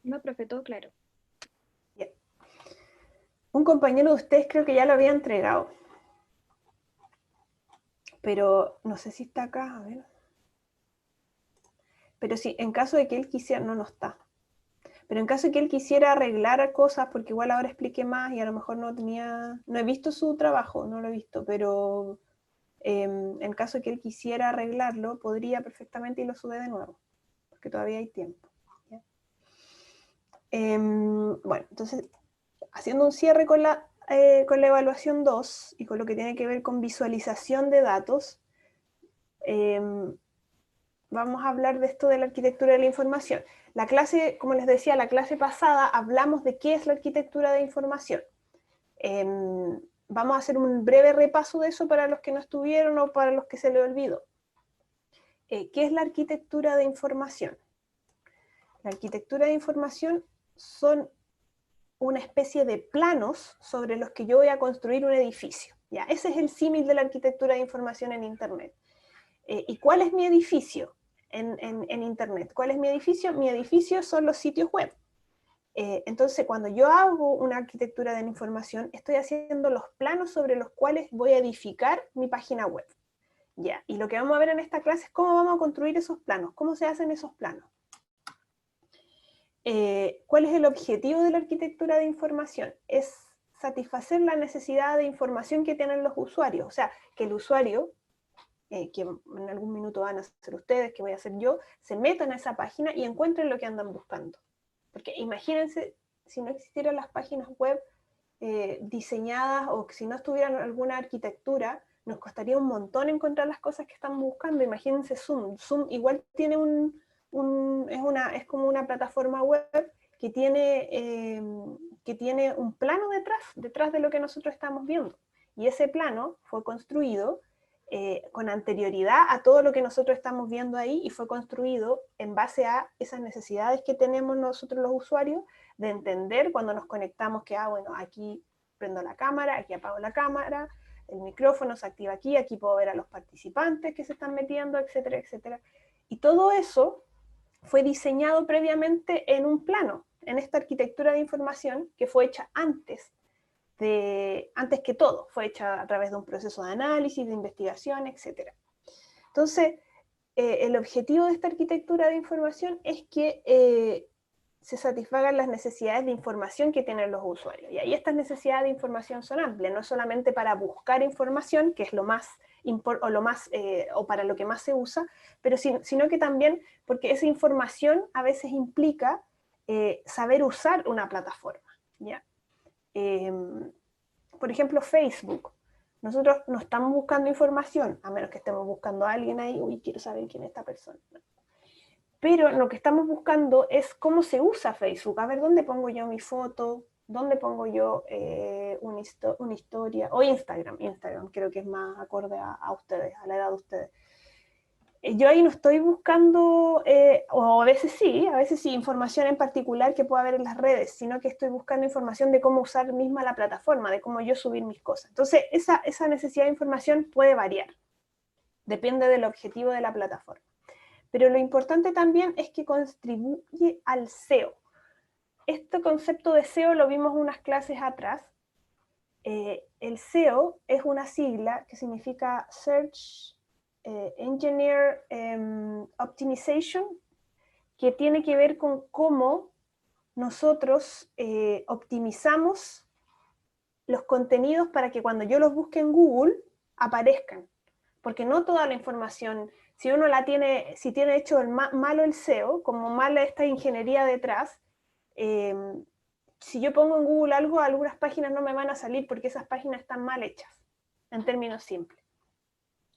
No, profe, todo claro. Bien. Un compañero de ustedes creo que ya lo había entregado. Pero no sé si está acá, a ver. Pero sí, en caso de que él quisiera, no está. Pero en caso de que él quisiera arreglar cosas, porque igual ahora expliqué más y a lo mejor no he visto su trabajo, no lo he visto, pero en caso de que él quisiera arreglarlo, podría perfectamente y lo sube de nuevo, porque todavía hay tiempo. Bueno, entonces, haciendo un cierre con la evaluación 2 y con lo que tiene que ver con visualización de datos, vamos a hablar de esto de la arquitectura de la información. La clase, como les decía, la clase pasada hablamos de qué es la arquitectura de información. Vamos a hacer un breve repaso de eso para los que no estuvieron o para los que se les olvidó. ¿Qué es la arquitectura de información? La arquitectura de información son una especie de planos sobre los que yo voy a construir un edificio. ¿Ya? Ese es el símil de la arquitectura de información en Internet. ¿Y cuál es mi edificio en Internet? ¿Cuál es mi edificio? Mi edificio son los sitios web. Entonces, cuando yo hago una arquitectura de la información, estoy haciendo los planos sobre los cuales voy a edificar mi página web. ¿Ya? Y lo que vamos a ver en esta clase es cómo vamos a construir esos planos, cómo se hacen esos planos. ¿Cuál es el objetivo de la arquitectura de información? Es satisfacer la necesidad de información que tienen los usuarios. O sea, que el usuario, que en algún minuto van a ser ustedes, que voy a hacer yo, se metan a esa página y encuentren lo que andan buscando. Porque imagínense, si no existieran las páginas web diseñadas o si no estuvieran alguna arquitectura, nos costaría un montón encontrar las cosas que están buscando. Imagínense Zoom. Zoom igual tiene es como una plataforma web que tiene un plano detrás de lo que nosotros estamos viendo. Y ese plano fue construido con anterioridad a todo lo que nosotros estamos viendo ahí y fue construido en base a esas necesidades que tenemos nosotros los usuarios de entender cuando nos conectamos que, bueno, aquí prendo la cámara, aquí apago la cámara, el micrófono se activa aquí, aquí puedo ver a los participantes que se están metiendo, etcétera, etcétera. Y todo eso fue diseñado previamente en un plano, en esta arquitectura de información que fue hecha antes que todo, fue hecha a través de un proceso de análisis, de investigación, etc. Entonces, el objetivo de esta arquitectura de información es que se satisfagan las necesidades de información que tienen los usuarios. Y ahí estas necesidades de información son amplias, no solamente para buscar información, que es lo más o para lo que más se usa, pero sino que también porque esa información a veces implica saber usar una plataforma, ¿ya? Por ejemplo, Facebook. Nosotros no estamos buscando información, a menos que estemos buscando a alguien ahí, uy, quiero saber quién es esta persona. No. Pero lo que estamos buscando es cómo se usa Facebook. A ver, ¿dónde pongo yo mi foto? ¿Dónde pongo yo una historia? O Instagram creo que es más acorde a ustedes, a la edad de ustedes. Yo ahí no estoy buscando, o a veces sí, información en particular que pueda haber en las redes, sino que estoy buscando información de cómo usar misma la plataforma, de cómo yo subir mis cosas. Entonces, esa necesidad de información puede variar, depende del objetivo de la plataforma. Pero lo importante también es que contribuye al SEO. Este concepto de SEO lo vimos unas clases atrás. El SEO es una sigla que significa Search Engineer Optimization, que tiene que ver con cómo nosotros optimizamos los contenidos para que cuando yo los busque en Google aparezcan. Porque no toda la información, si uno la tiene, si tiene hecho malo el SEO, como mala esta ingeniería detrás, si yo pongo en Google algo, algunas páginas no me van a salir porque esas páginas están mal hechas, en términos simples.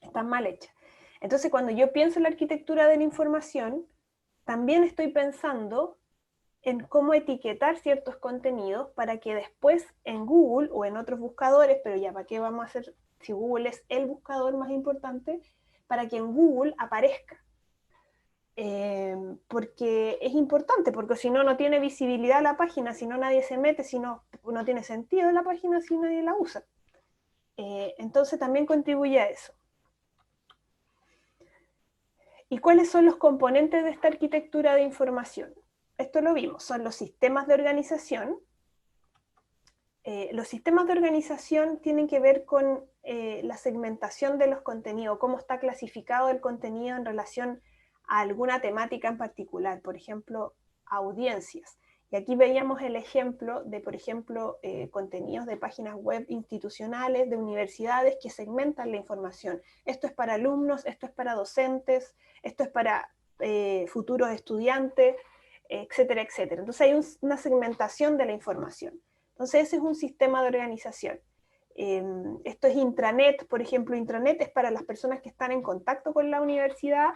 Están mal hechas. Entonces, cuando yo pienso en la arquitectura de la información, también estoy pensando en cómo etiquetar ciertos contenidos para que después en Google o en otros buscadores, pero ya para qué vamos a hacer si Google es el buscador más importante, para que en Google aparezca. Porque es importante, porque si no, no tiene visibilidad la página, si no nadie se mete, si no tiene sentido la página si nadie la usa. Entonces también contribuye a eso. ¿Y cuáles son los componentes de esta arquitectura de información? Esto lo vimos, son los sistemas de organización. Los sistemas de organización tienen que ver con la segmentación de los contenidos, cómo está clasificado el contenido en relación a alguna temática en particular, por ejemplo, audiencias. Y aquí veíamos el ejemplo de, por ejemplo, contenidos de páginas web institucionales, de universidades que segmentan la información. Esto es para alumnos, esto es para docentes, esto es para futuros estudiantes, etcétera, etcétera. Entonces hay una segmentación de la información. Entonces ese es un sistema de organización. Esto es intranet, por ejemplo, intranet es para las personas que están en contacto con la universidad,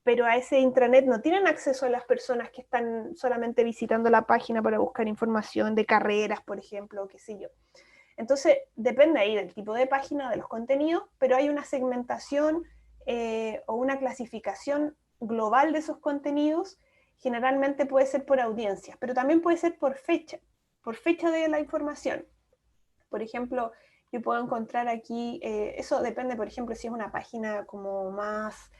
pero a ese intranet no tienen acceso a las personas que están solamente visitando la página para buscar información de carreras, por ejemplo, o qué sé yo. Entonces, depende ahí del tipo de página, de los contenidos, pero hay una segmentación o una clasificación global de esos contenidos. Generalmente puede ser por audiencias, pero también puede ser por fecha de la información. Por ejemplo, yo puedo encontrar aquí, eso depende, por ejemplo, si es una página como más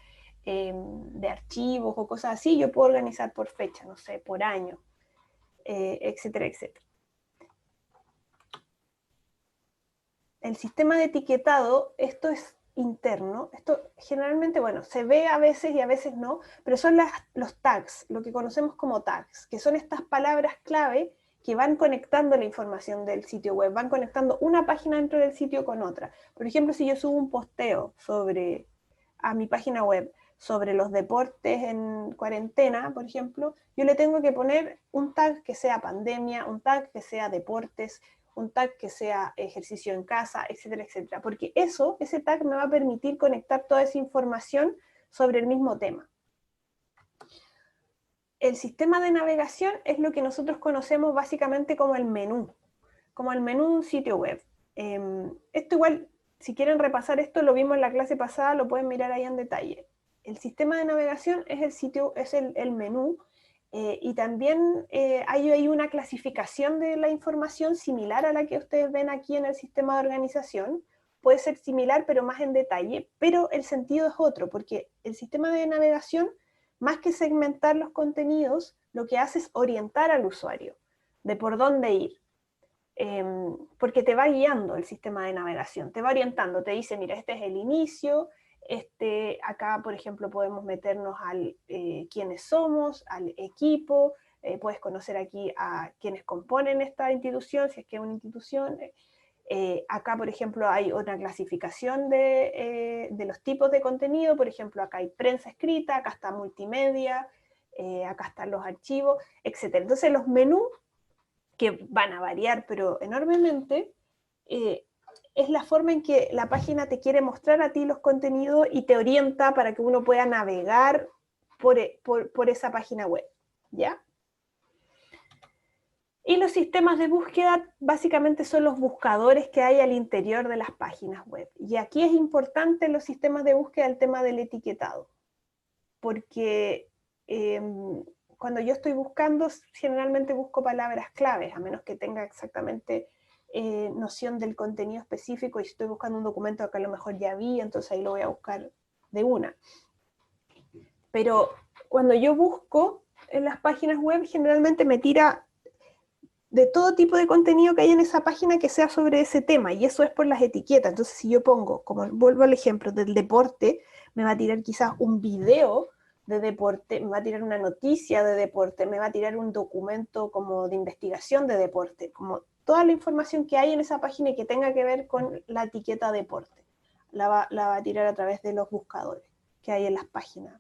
de archivos o cosas así, yo puedo organizar por fecha, no sé, por año, etcétera, etcétera. El sistema de etiquetado, esto es interno, esto generalmente, bueno, se ve a veces y a veces no, pero son los tags, lo que conocemos como tags, que son estas palabras clave que van conectando la información del sitio web, van conectando una página dentro del sitio con otra. Por ejemplo, si yo subo un posteo a mi página web sobre los deportes en cuarentena, por ejemplo, yo le tengo que poner un tag que sea pandemia, un tag que sea deportes, un tag que sea ejercicio en casa, etcétera, etcétera. Porque ese tag me va a permitir conectar toda esa información sobre el mismo tema. El sistema de navegación es lo que nosotros conocemos básicamente como el menú de un sitio web. Esto igual, si quieren repasar esto, lo vimos en la clase pasada, lo pueden mirar ahí en detalle. El sistema de navegación es el menú, y también hay una clasificación de la información similar a la que ustedes ven aquí en el sistema de organización. Puede ser similar, pero más en detalle, pero el sentido es otro, porque el sistema de navegación, más que segmentar los contenidos, lo que hace es orientar al usuario de por dónde ir. Porque te va guiando el sistema de navegación, te va orientando, te dice, mira, este es el inicio, acá, por ejemplo, podemos meternos al quiénes somos, al equipo, puedes conocer aquí a quienes componen esta institución, si es que es una institución. Acá, por ejemplo, hay una clasificación de los tipos de contenido, por ejemplo, acá hay prensa escrita, acá está multimedia, acá están los archivos, etc. Entonces los menús, que van a variar, pero enormemente, es la forma en que la página te quiere mostrar a ti los contenidos y te orienta para que uno pueda navegar por esa página web, ¿ya? Y los sistemas de búsqueda básicamente son los buscadores que hay al interior de las páginas web. Y aquí es importante en los sistemas de búsqueda el tema del etiquetado, porque cuando yo estoy buscando, generalmente busco palabras claves, a menos que tenga exactamente noción del contenido específico, y si estoy buscando un documento que a lo mejor ya vi, entonces ahí lo voy a buscar de una. Pero cuando yo busco en las páginas web, generalmente me tira de todo tipo de contenido que hay en esa página que sea sobre ese tema, y eso es por las etiquetas. Entonces, si yo pongo, como vuelvo al ejemplo del deporte, me va a tirar quizás un video de deporte, me va a tirar una noticia de deporte, me va a tirar un documento como de investigación de deporte, como toda la información que hay en esa página y que tenga que ver con la etiqueta deporte, la va a tirar a través de los buscadores que hay en las páginas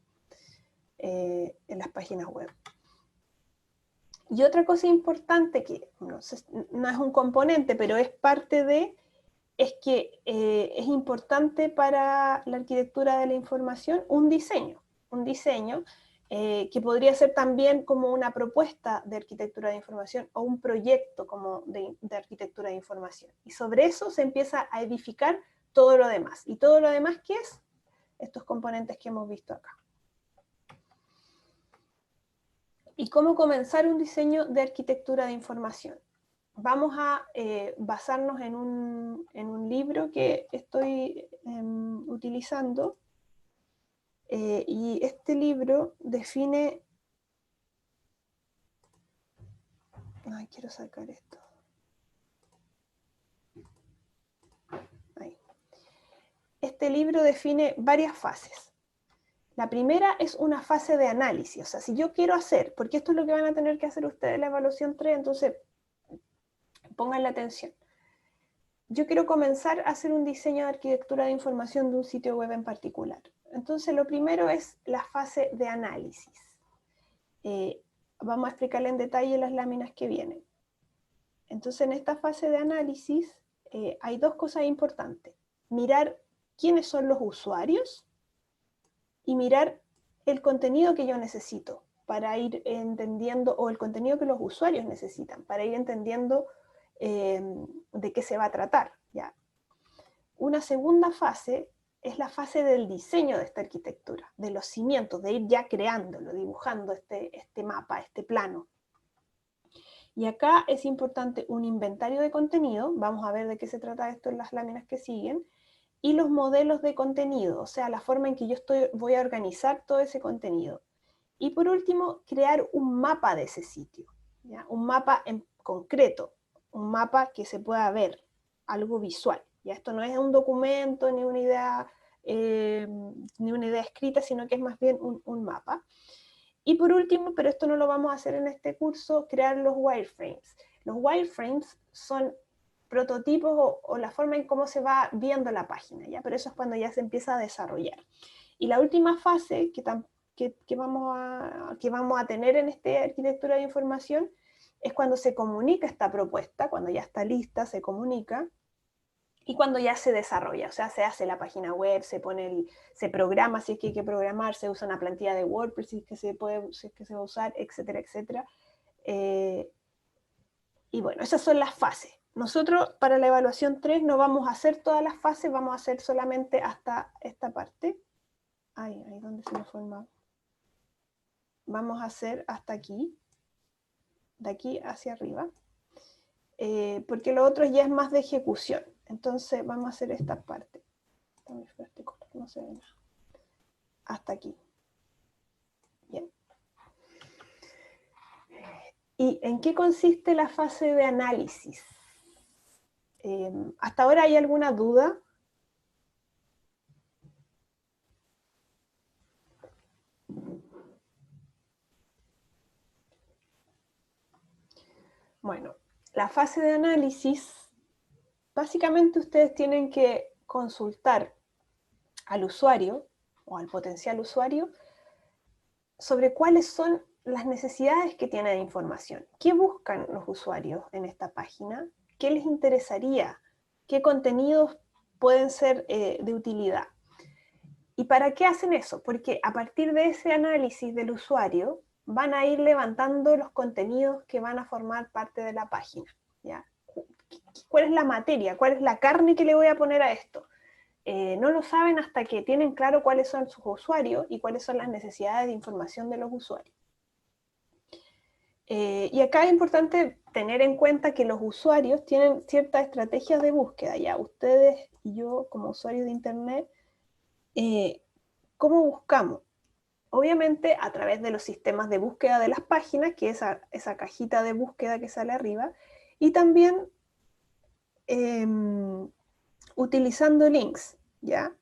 web. Y otra cosa importante, que no es un componente, pero es parte de, es que es importante para la arquitectura de la información un diseño que podría ser también como una propuesta de arquitectura de información o un proyecto como de arquitectura de información. Y sobre eso se empieza a edificar todo lo demás. ¿Y todo lo demás qué es? Estos componentes que hemos visto acá. ¿Y cómo comenzar un diseño de arquitectura de información? Vamos a basarnos en un libro que estoy utilizando, y este libro define... Ay, quiero sacar esto. Ahí. Este libro define varias fases. La primera es una fase de análisis, o sea, si yo quiero hacer, porque esto es lo que van a tener que hacer ustedes en la evaluación 3, entonces pónganle atención. Yo quiero comenzar a hacer un diseño de arquitectura de información de un sitio web en particular. Entonces lo primero es la fase de análisis. Vamos a explicarle en detalle las láminas que vienen. Entonces en esta fase de análisis hay dos cosas importantes. Mirar quiénes son los usuarios y mirar el contenido que yo necesito para ir entendiendo, o el contenido que los usuarios necesitan, para ir entendiendo de qué se va a tratar, ¿ya? Una segunda fase es la fase del diseño de esta arquitectura, de los cimientos, de ir ya creándolo, dibujando este mapa, este plano. Y acá es importante un inventario de contenido, vamos a ver de qué se trata esto en las láminas que siguen, y los modelos de contenido, o sea, la forma en que yo voy a organizar todo ese contenido. Y por último, crear un mapa de ese sitio, ¿ya? Un mapa en concreto, un mapa que se pueda ver, algo visual. ¿Ya? Esto no es un documento ni una idea escrita, sino que es más bien un mapa. Y por último, pero esto no lo vamos a hacer en este curso, crear los wireframes. Los wireframes son prototipos o la forma en cómo se va viendo la página, ¿ya? Pero eso es cuando ya se empieza a desarrollar. Y la última fase que vamos a tener en esta arquitectura de información es cuando se comunica esta propuesta, cuando ya está lista, se comunica, y cuando ya se desarrolla, o sea, se hace la página web, se programa si es que hay que programar, se usa una plantilla de WordPress si es que se va a usar, etcétera, etcétera. Y bueno, esas son las fases. Nosotros para la evaluación 3 no vamos a hacer todas las fases, vamos a hacer solamente hasta esta parte. Ahí donde se me fue el mapa. Vamos a hacer hasta aquí, de aquí hacia arriba, porque lo otro ya es más de ejecución. Entonces vamos a hacer esta parte. No se ve nada. Hasta aquí. Bien. ¿Y en qué consiste la fase de análisis? ¿Hasta ahora hay alguna duda? Bueno, la fase de análisis, básicamente ustedes tienen que consultar al usuario o al potencial usuario sobre cuáles son las necesidades que tiene de información. ¿Qué buscan los usuarios en esta página? ¿Qué les interesaría? ¿Qué contenidos pueden ser de utilidad? ¿Y para qué hacen eso? Porque a partir de ese análisis del usuario van a ir levantando los contenidos que van a formar parte de la página, ¿ya? ¿Cuál es la materia? ¿Cuál es la carne que le voy a poner a esto? No lo saben hasta que tienen claro cuáles son sus usuarios y cuáles son las necesidades de información de los usuarios. Y acá es importante tener en cuenta que los usuarios tienen ciertas estrategias de búsqueda. Ya ustedes y yo, como usuarios de Internet, ¿cómo buscamos? Obviamente a través de los sistemas de búsqueda de las páginas, que es esa cajita de búsqueda que sale arriba, y también utilizando links, ¿ya?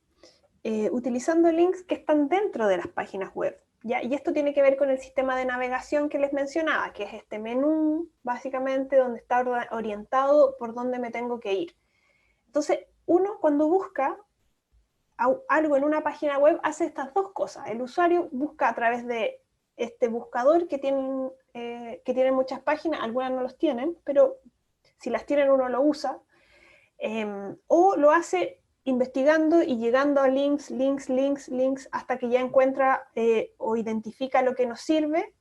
Utilizando links que están dentro de las páginas web, ¿ya? Y esto tiene que ver con el sistema de navegación que les mencionaba, que es este menú, básicamente, donde está orientado por dónde me tengo que ir. Entonces, uno cuando busca algo en una página web hace estas dos cosas. El usuario busca a través de este buscador que tienen muchas páginas, algunas no los tienen, pero si las tienen uno lo usa, o lo hace investigando y llegando a links, hasta que ya encuentra o identifica lo que nos sirve.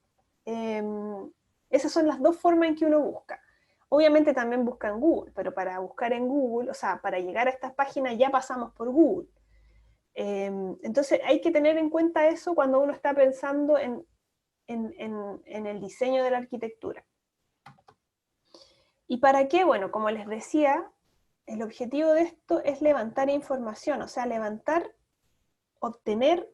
Esas son las dos formas en que uno busca. Obviamente también busca en Google, pero para buscar en Google, o sea, para llegar a estas páginas ya pasamos por Google. Entonces hay que tener en cuenta eso cuando uno está pensando en el diseño de la arquitectura. ¿Y para qué? Bueno, como les decía, el objetivo de esto es levantar información, o sea, obtener,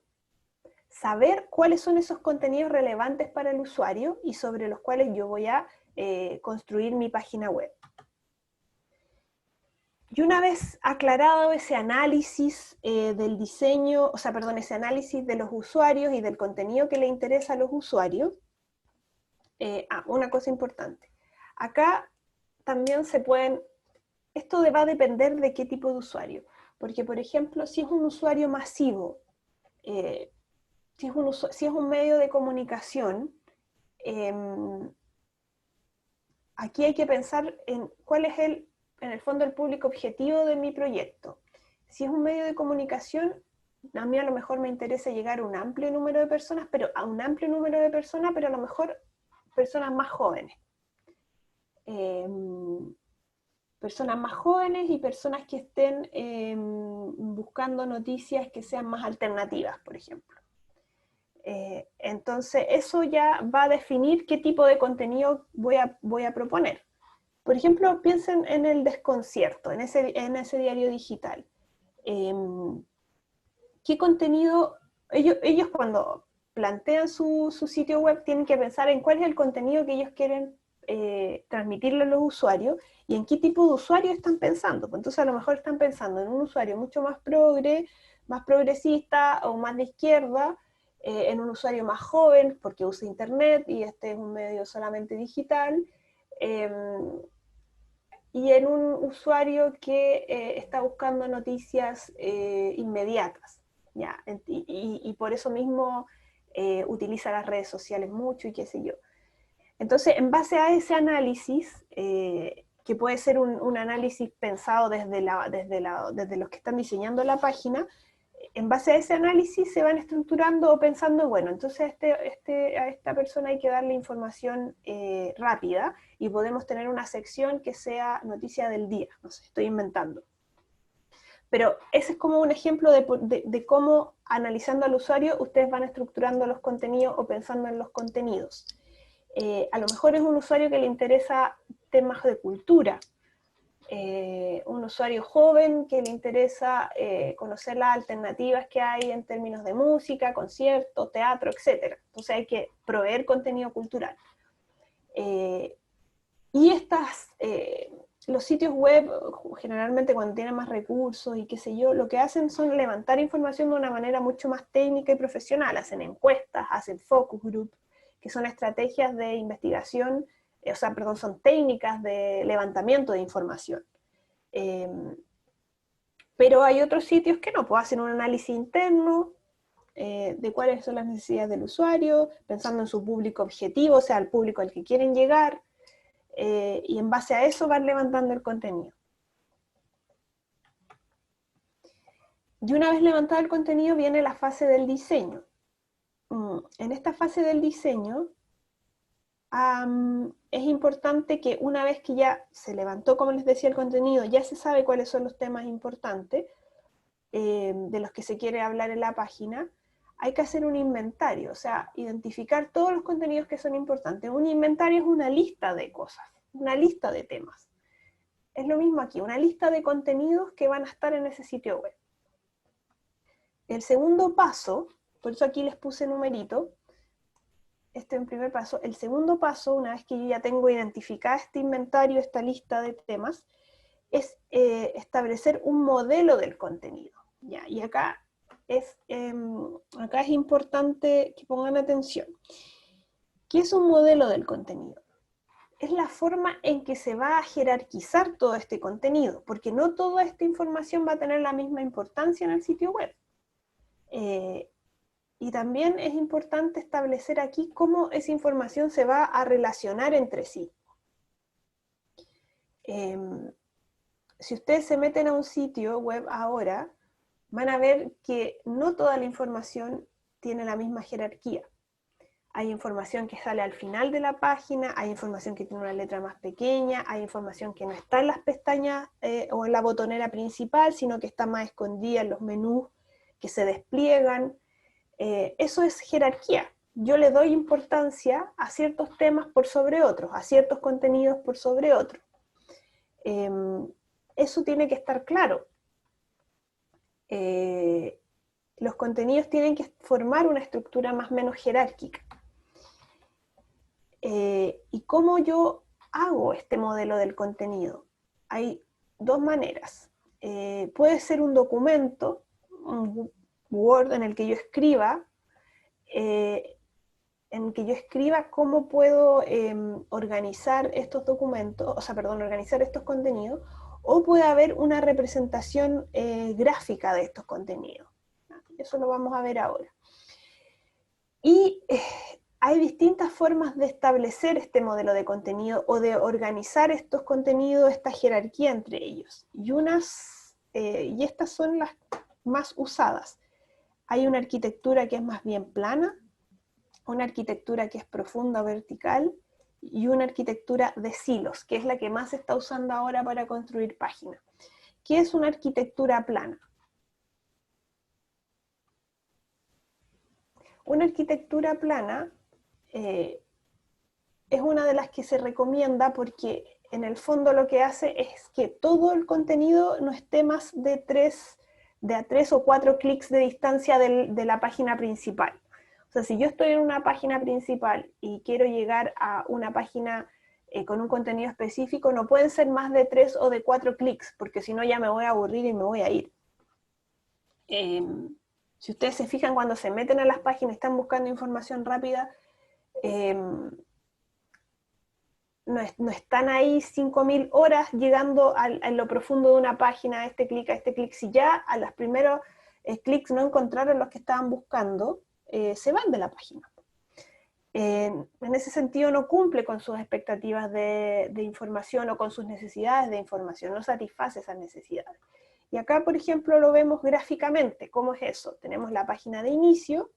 saber cuáles son esos contenidos relevantes para el usuario y sobre los cuales yo voy a construir mi página web. Y una vez aclarado ese análisis del diseño, ese análisis de los usuarios y del contenido que le interesa a los usuarios, una cosa importante. Acá también esto va a depender de qué tipo de usuario. Porque, por ejemplo, si es un usuario masivo, si es un medio de comunicación, aquí hay que pensar en cuál es en el fondo el público objetivo de mi proyecto. Si es un medio de comunicación, a mí a lo mejor me interesa llegar a un amplio número de personas, pero a lo mejor personas más jóvenes. Personas más jóvenes y personas que estén buscando noticias que sean más alternativas, por ejemplo. Entonces, eso ya va a definir qué tipo de contenido voy a proponer. Por ejemplo, piensen en el desconcierto, en ese diario digital. ¿Qué contenido? Ellos cuando plantean su sitio web tienen que pensar en cuál es el contenido que ellos quieren transmitirle a los usuarios y en qué tipo de usuario están pensando. Pues entonces a lo mejor están pensando en un usuario mucho más más progresista o más de izquierda, en un usuario más joven porque usa internet y este es un medio solamente digital, y en un usuario que está buscando noticias inmediatas, ¿ya? Y por eso mismo utiliza las redes sociales mucho y qué sé yo. Entonces, en base a ese análisis, que puede ser un análisis pensado desde los que están diseñando la página, en base a ese análisis se van estructurando o pensando, bueno, entonces a esta persona hay que darle información rápida y podemos tener una sección que sea noticia del día, no sé, estoy inventando. Pero ese es como un ejemplo de cómo, analizando al usuario, ustedes van estructurando los contenidos o pensando en los contenidos. A lo mejor es un usuario que le interesa temas de cultura, un usuario joven que le interesa conocer las alternativas que hay en términos de música, conciertos, teatro, etc. Entonces hay que proveer contenido cultural. Y los sitios web, generalmente cuando tienen más recursos y qué sé yo, lo que hacen son levantar información de una manera mucho más técnica y profesional. Hacen encuestas, hacen focus group, que son estrategias de investigación, son técnicas de levantamiento de información. Pero hay otros sitios que no, pues hacen un análisis interno de cuáles son las necesidades del usuario, pensando en su público objetivo, o sea, al público al que quieren llegar, y en base a eso van levantando el contenido. Y una vez levantado el contenido viene la fase del diseño. En esta fase del diseño es importante que una vez que ya se levantó, como les decía, el contenido, ya se sabe cuáles son los temas importantes de los que se quiere hablar en la página, hay que hacer un inventario, o sea, identificar todos los contenidos que son importantes. Un inventario es una lista de cosas, una lista de temas. Es lo mismo aquí, una lista de contenidos que van a estar en ese sitio web. El segundo paso, por eso aquí les puse numerito, este es el primer paso. El segundo paso, una vez que yo ya tengo identificada este inventario, esta lista de temas, es establecer un modelo del contenido. ¿Ya? Y acá es importante que pongan atención. ¿Qué es un modelo del contenido? Es la forma en que se va a jerarquizar todo este contenido, porque no toda esta información va a tener la misma importancia en el sitio web. Y también es importante establecer aquí cómo esa información se va a relacionar entre sí. Si ustedes se meten a un sitio web ahora, van a ver que no toda la información tiene la misma jerarquía. Hay información que sale al final de la página, hay información que tiene una letra más pequeña, hay información que no está en las pestañas o en la botonera principal, sino que está más escondida en los menús que se despliegan. Eso es jerarquía. Yo le doy importancia a ciertos temas por sobre otros, a ciertos contenidos por sobre otros. Eso tiene que estar claro. Los contenidos tienen que formar una estructura más o menos jerárquica. ¿Y cómo yo hago este modelo del contenido? Hay dos maneras. Puede ser un documento, un Word en el que yo escriba, cómo puedo organizar estos documentos, organizar estos contenidos, o puede haber una representación gráfica de estos contenidos. Eso lo vamos a ver ahora. Y hay distintas formas de establecer este modelo de contenido o de organizar estos contenidos, esta jerarquía entre ellos. Y estas son las más usadas. Hay una arquitectura que es más bien plana, una arquitectura que es profunda o vertical, y una arquitectura de silos, que es la que más se está usando ahora para construir páginas. ¿Qué es una arquitectura plana? Una arquitectura plana es una de las que se recomienda porque en el fondo lo que hace es que todo el contenido no esté más de a 3 o 4 clics de distancia de la página principal. O sea, si yo estoy en una página principal y quiero llegar a una página con un contenido específico, no pueden ser más de 3 o de 4 clics, porque si no ya me voy a aburrir y me voy a ir. Si ustedes se fijan cuando se meten a las páginas y están buscando información rápida, no están ahí 5.000 horas llegando a lo profundo de una página, a este clic. Si ya a los primeros clics no encontraron los que estaban buscando, se van de la página. En ese sentido no cumple con sus expectativas de información o con sus necesidades de información, no satisface esas necesidades. Y acá, por ejemplo, lo vemos gráficamente. ¿Cómo es eso? Tenemos la página de inicio.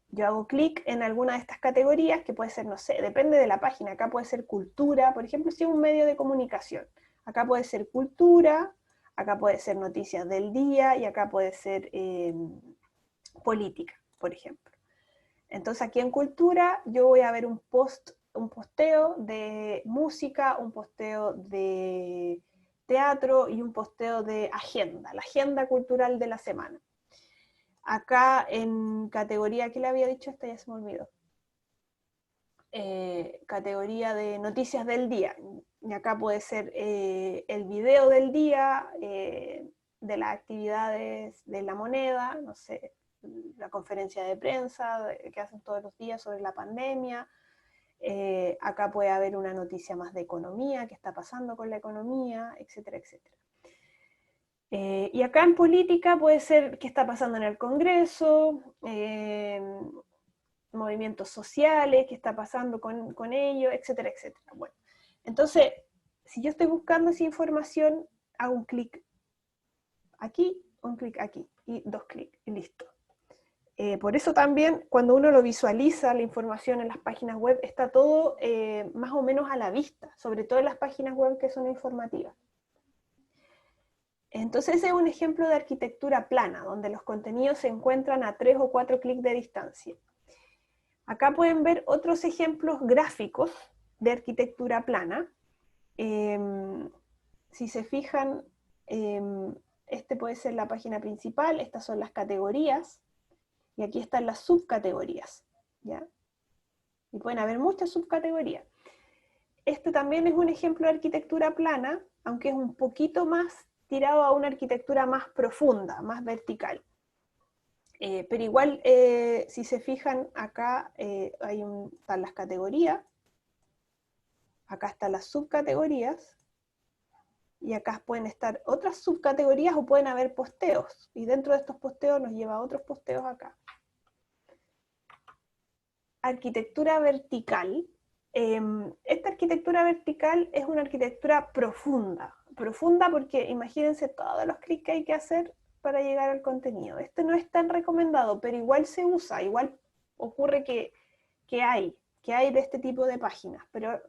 Yo hago clic en alguna de estas categorías, que puede ser, no sé, depende de la página. Acá puede ser cultura, por ejemplo, si es un medio de comunicación. Acá puede ser cultura, acá puede ser noticias del día, y acá puede ser política, por ejemplo. Entonces aquí en cultura yo voy a ver un posteo de música, un posteo de teatro y un posteo de agenda, la agenda cultural de la semana. Acá en categoría, ¿qué le había dicho? Esta ya se me olvidó. categoría de noticias del día. Y acá puede ser el video del día, de las actividades de la moneda, no sé, la conferencia de prensa que hacen todos los días sobre la pandemia. Acá puede haber una noticia más de economía, qué está pasando con la economía, etcétera, etcétera. Y acá en política puede ser qué está pasando en el Congreso, movimientos sociales, qué está pasando con ellos, etcétera, etcétera. Bueno, entonces, si yo estoy buscando esa información, hago un clic aquí, un clic aquí, y 2 clics, y listo. Por eso también, cuando uno lo visualiza, la información en las páginas web, está todo más o menos a la vista, sobre todo en las páginas web que son informativas. Entonces ese es un ejemplo de arquitectura plana, donde los contenidos se encuentran a 3 o 4 clics de distancia. Acá pueden ver otros ejemplos gráficos de arquitectura plana. Si se fijan, este puede ser la página principal, estas son las categorías, y aquí están las subcategorías, ¿ya? Y pueden haber muchas subcategorías. Este también es un ejemplo de arquitectura plana, aunque es un poquito más tirado a una arquitectura más profunda, más vertical. Pero igual, si se fijan, acá están las categorías, acá están las subcategorías, y acá pueden estar otras subcategorías o pueden haber posteos, y dentro de estos posteos nos lleva a otros posteos acá. Arquitectura vertical. Esta arquitectura vertical es una arquitectura profunda. Profunda porque imagínense todos los clics que hay que hacer para llegar al contenido. Este no es tan recomendado, pero igual se usa, igual ocurre que hay de este tipo de páginas, pero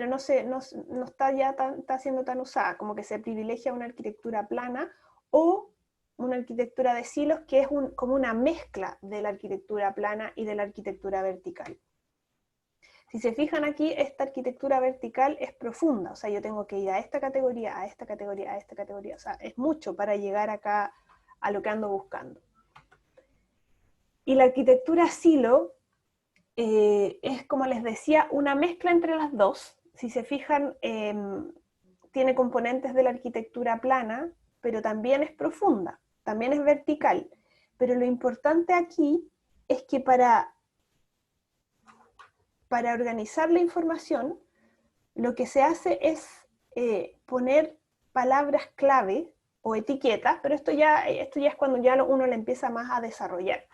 no está siendo tan usada, como que se privilegia una arquitectura plana o una arquitectura de silos que es como una mezcla de la arquitectura plana y de la arquitectura vertical. Si se fijan aquí, esta arquitectura vertical es profunda, o sea, yo tengo que ir a esta categoría, a esta categoría, a esta categoría, o sea, es mucho para llegar acá a lo que ando buscando. Y la arquitectura silo es, como les decía, una mezcla entre las dos. Si se fijan, tiene componentes de la arquitectura plana, pero también es profunda, también es vertical. Pero lo importante aquí es que para organizar la información, lo que se hace es poner palabras clave o etiquetas, pero esto ya es cuando ya uno le empieza más a desarrollar,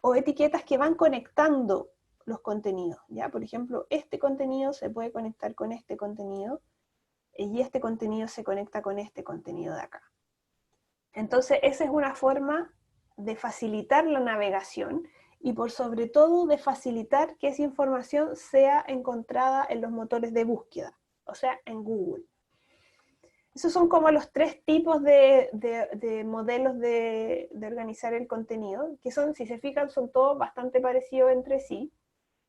o etiquetas que van conectando los contenidos, ¿ya? Por ejemplo, este contenido se puede conectar con este contenido, y este contenido se conecta con este contenido de acá. Entonces, esa es una forma de facilitar la navegación y por sobre todo de facilitar que esa información sea encontrada en los motores de búsqueda, o sea, en Google. Esos son como los 3 tipos de modelos de organizar el contenido, que son, si se fijan, son todos bastante parecidos entre sí.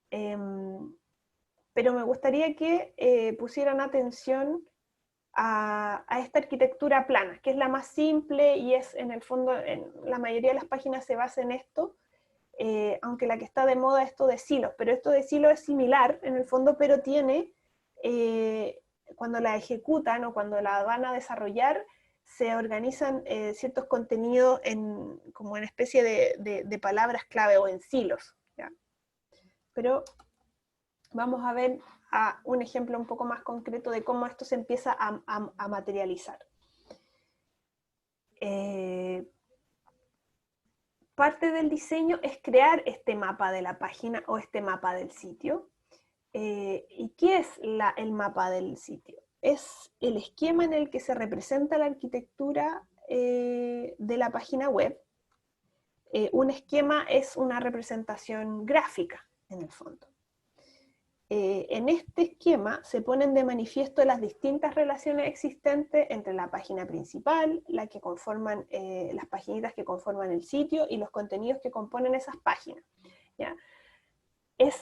Pero me gustaría que pusieran atención a esta arquitectura plana, que es la más simple y es, en el fondo, en la mayoría de las páginas se basa en esto, aunque la que está de moda es esto de silos, pero esto de silos es similar en el fondo, pero tiene, cuando la ejecutan o cuando la van a desarrollar, se organizan ciertos contenidos como en especie de palabras clave o en silos, ¿ya? Pero vamos a ver un ejemplo un poco más concreto de cómo esto se empieza a materializar. Parte del diseño es crear este mapa de la página o este mapa del sitio. ¿Y qué es el mapa del sitio? Es el esquema en el que se representa la arquitectura de la página web. Un esquema es una representación gráfica, en el fondo. En este esquema se ponen de manifiesto las distintas relaciones existentes entre la página principal, la que conforman, las paginitas que conforman el sitio y los contenidos que componen esas páginas, ¿ya? Es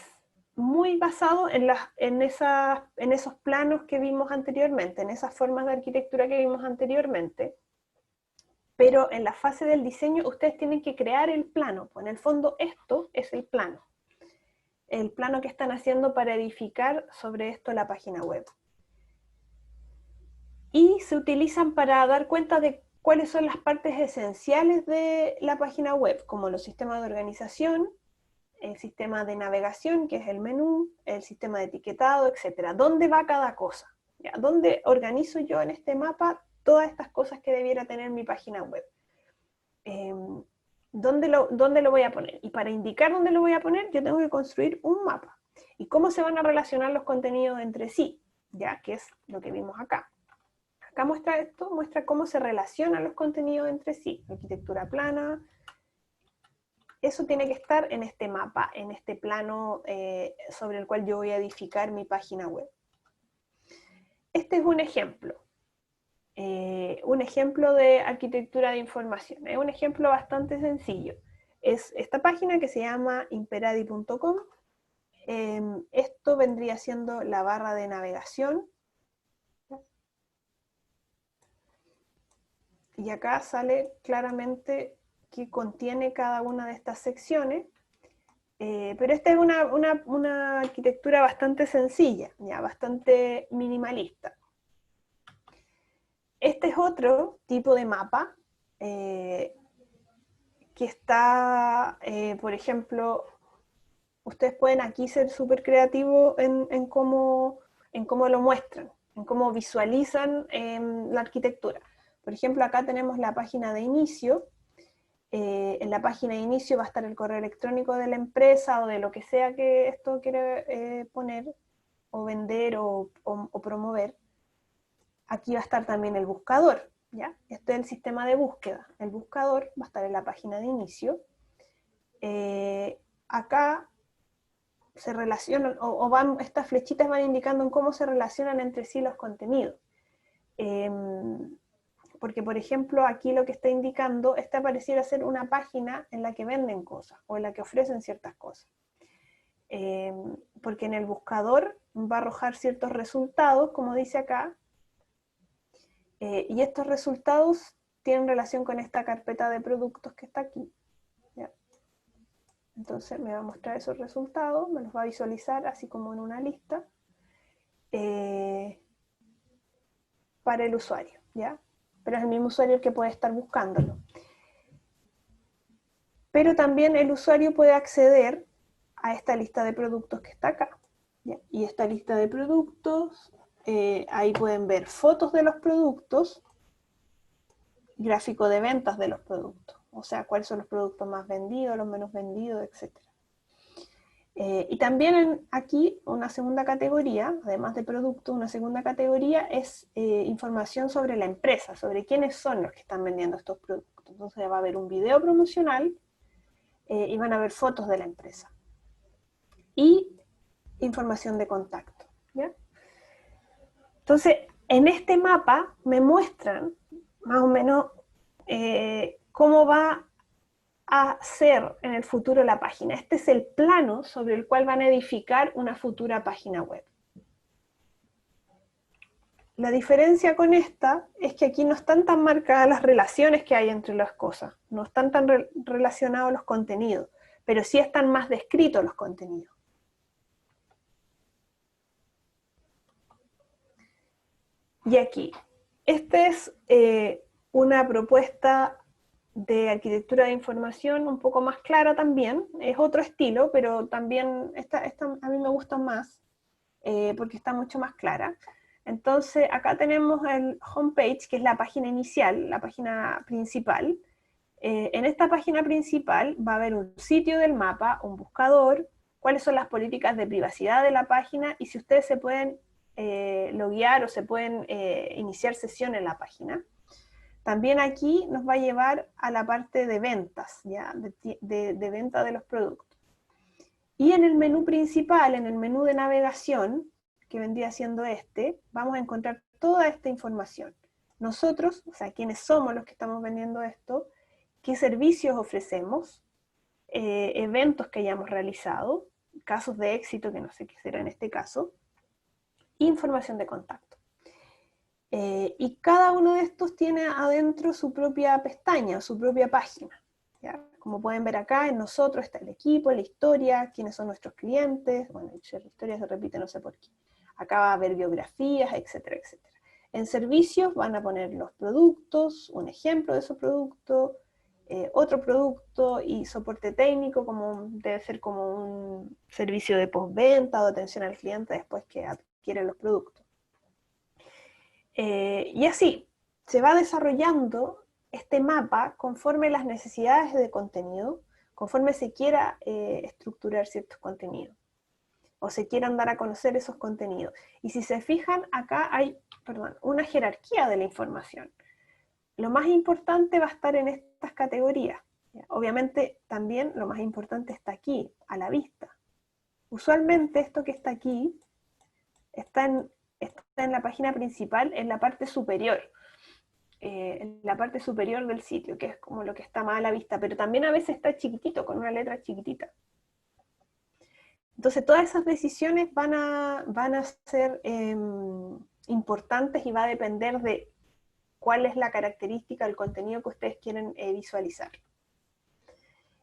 muy basado en esos planos que vimos anteriormente, en esas formas de arquitectura que vimos anteriormente, pero en la fase del diseño ustedes tienen que crear el plano, pues en el fondo esto es el plano. el plano que están haciendo para edificar sobre esto la página web. Y se utilizan para dar cuenta de cuáles son las partes esenciales de la página web, como los sistemas de organización, el sistema de navegación, que es el menú, el sistema de etiquetado, etc. ¿Dónde va cada cosa? ¿Ya? ¿Dónde organizo yo en este mapa todas estas cosas que debiera tener mi página web? ¿Dónde lo voy a poner? Y para indicar dónde lo voy a poner, yo tengo que construir un mapa. ¿Y cómo se van a relacionar los contenidos entre sí? ¿Ya? Que es lo que vimos acá. Acá muestra esto, muestra cómo se relacionan los contenidos entre sí. Arquitectura plana. Eso tiene que estar en este mapa, en este plano sobre el cual yo voy a edificar mi página web. Este es un ejemplo. Un ejemplo de arquitectura de información. Es un ejemplo bastante sencillo. Es esta página que se llama imperadi.com. Esto vendría siendo la barra de navegación. Y acá sale claramente que contiene cada una de estas secciones. Pero esta es una arquitectura bastante sencilla, ya, bastante minimalista. Este es otro tipo de mapa que está, por ejemplo, ustedes pueden aquí ser súper creativos en cómo lo muestran, en cómo visualizan la arquitectura. Por ejemplo, acá tenemos la página de inicio. En la página de inicio va a estar el correo electrónico de la empresa o de lo que sea que esto quiere poner, o vender o promover. Aquí va a estar también el buscador, ¿ya? Este es el sistema de búsqueda. El buscador va a estar en la página de inicio. Acá se relacionan, estas flechitas van indicando en cómo se relacionan entre sí los contenidos. Porque, por ejemplo, aquí lo que está indicando, esta pareciera ser una página en la que venden cosas, o en la que ofrecen ciertas cosas. Porque en el buscador va a arrojar ciertos resultados, como dice acá, y estos resultados tienen relación con esta carpeta de productos que está aquí. ¿Ya? Entonces me va a mostrar esos resultados, me los va a visualizar así como en una lista, para el usuario, ¿ya? Pero es el mismo usuario el que puede estar buscándolo. Pero también el usuario puede acceder a esta lista de productos que está acá, ¿ya? Y esta lista de productos, ahí pueden ver fotos de los productos, gráfico de ventas de los productos, o sea, cuáles son los productos más vendidos, los menos vendidos, etc. Y también aquí una segunda categoría, además de producto, una segunda categoría es información sobre la empresa, sobre quiénes son los que están vendiendo estos productos. Entonces va a haber un video promocional y van a ver fotos de la empresa. Y información de contacto, ¿ya? Entonces, en este mapa me muestran más o menos cómo va a ser en el futuro la página. Este es el plano sobre el cual van a edificar una futura página web. La diferencia con esta es que aquí no están tan marcadas las relaciones que hay entre las cosas, no están tan relacionados los contenidos, pero sí están más descritos los contenidos. Y aquí, esta es una propuesta de arquitectura de información un poco más clara también, es otro estilo, pero también esta a mí me gusta más, porque está mucho más clara. Entonces acá tenemos el homepage, que es la página inicial, la página principal. En esta página principal va a haber un sitio del mapa, un buscador, cuáles son las políticas de privacidad de la página, y si ustedes se pueden loguear o se pueden iniciar sesión en la página. También aquí nos va a llevar a la parte de ventas, ¿ya? De venta de los productos. Y en el menú principal, en el menú de navegación, que vendría siendo vamos a encontrar toda esta información. Nosotros, o sea, quiénes somos los que estamos vendiendo esto, qué servicios ofrecemos, eventos que hayamos realizado, casos de éxito, que no sé qué será en este caso, información de contacto. Y cada uno de estos tiene adentro su propia pestaña, su propia página, ¿ya? Como pueden ver acá, en nosotros está el equipo, la historia, quiénes son nuestros clientes. Bueno, la historia se repite, no sé por qué. Acá va a haber biografías, etcétera, etcétera. En servicios van a poner los productos, un ejemplo de esos productos, otro producto y soporte técnico, como debe ser como un servicio de postventa o atención al cliente después que adquiere los productos. Y así, se va desarrollando este mapa conforme las necesidades de contenido, conforme se quiera estructurar ciertos contenidos, o se quieran dar a conocer esos contenidos. Y si se fijan, acá hay, una jerarquía de la información. Lo más importante va a estar en estas categorías. Obviamente, también lo más importante está aquí, a la vista. Usualmente esto que está aquí está en la página principal, en la parte superior. En la parte superior del sitio, que es como lo que está más a la vista, pero también a veces está chiquitito, con una letra chiquitita. Entonces todas esas decisiones van a ser importantes y va a depender de cuál es la característica del contenido que ustedes quieren visualizar.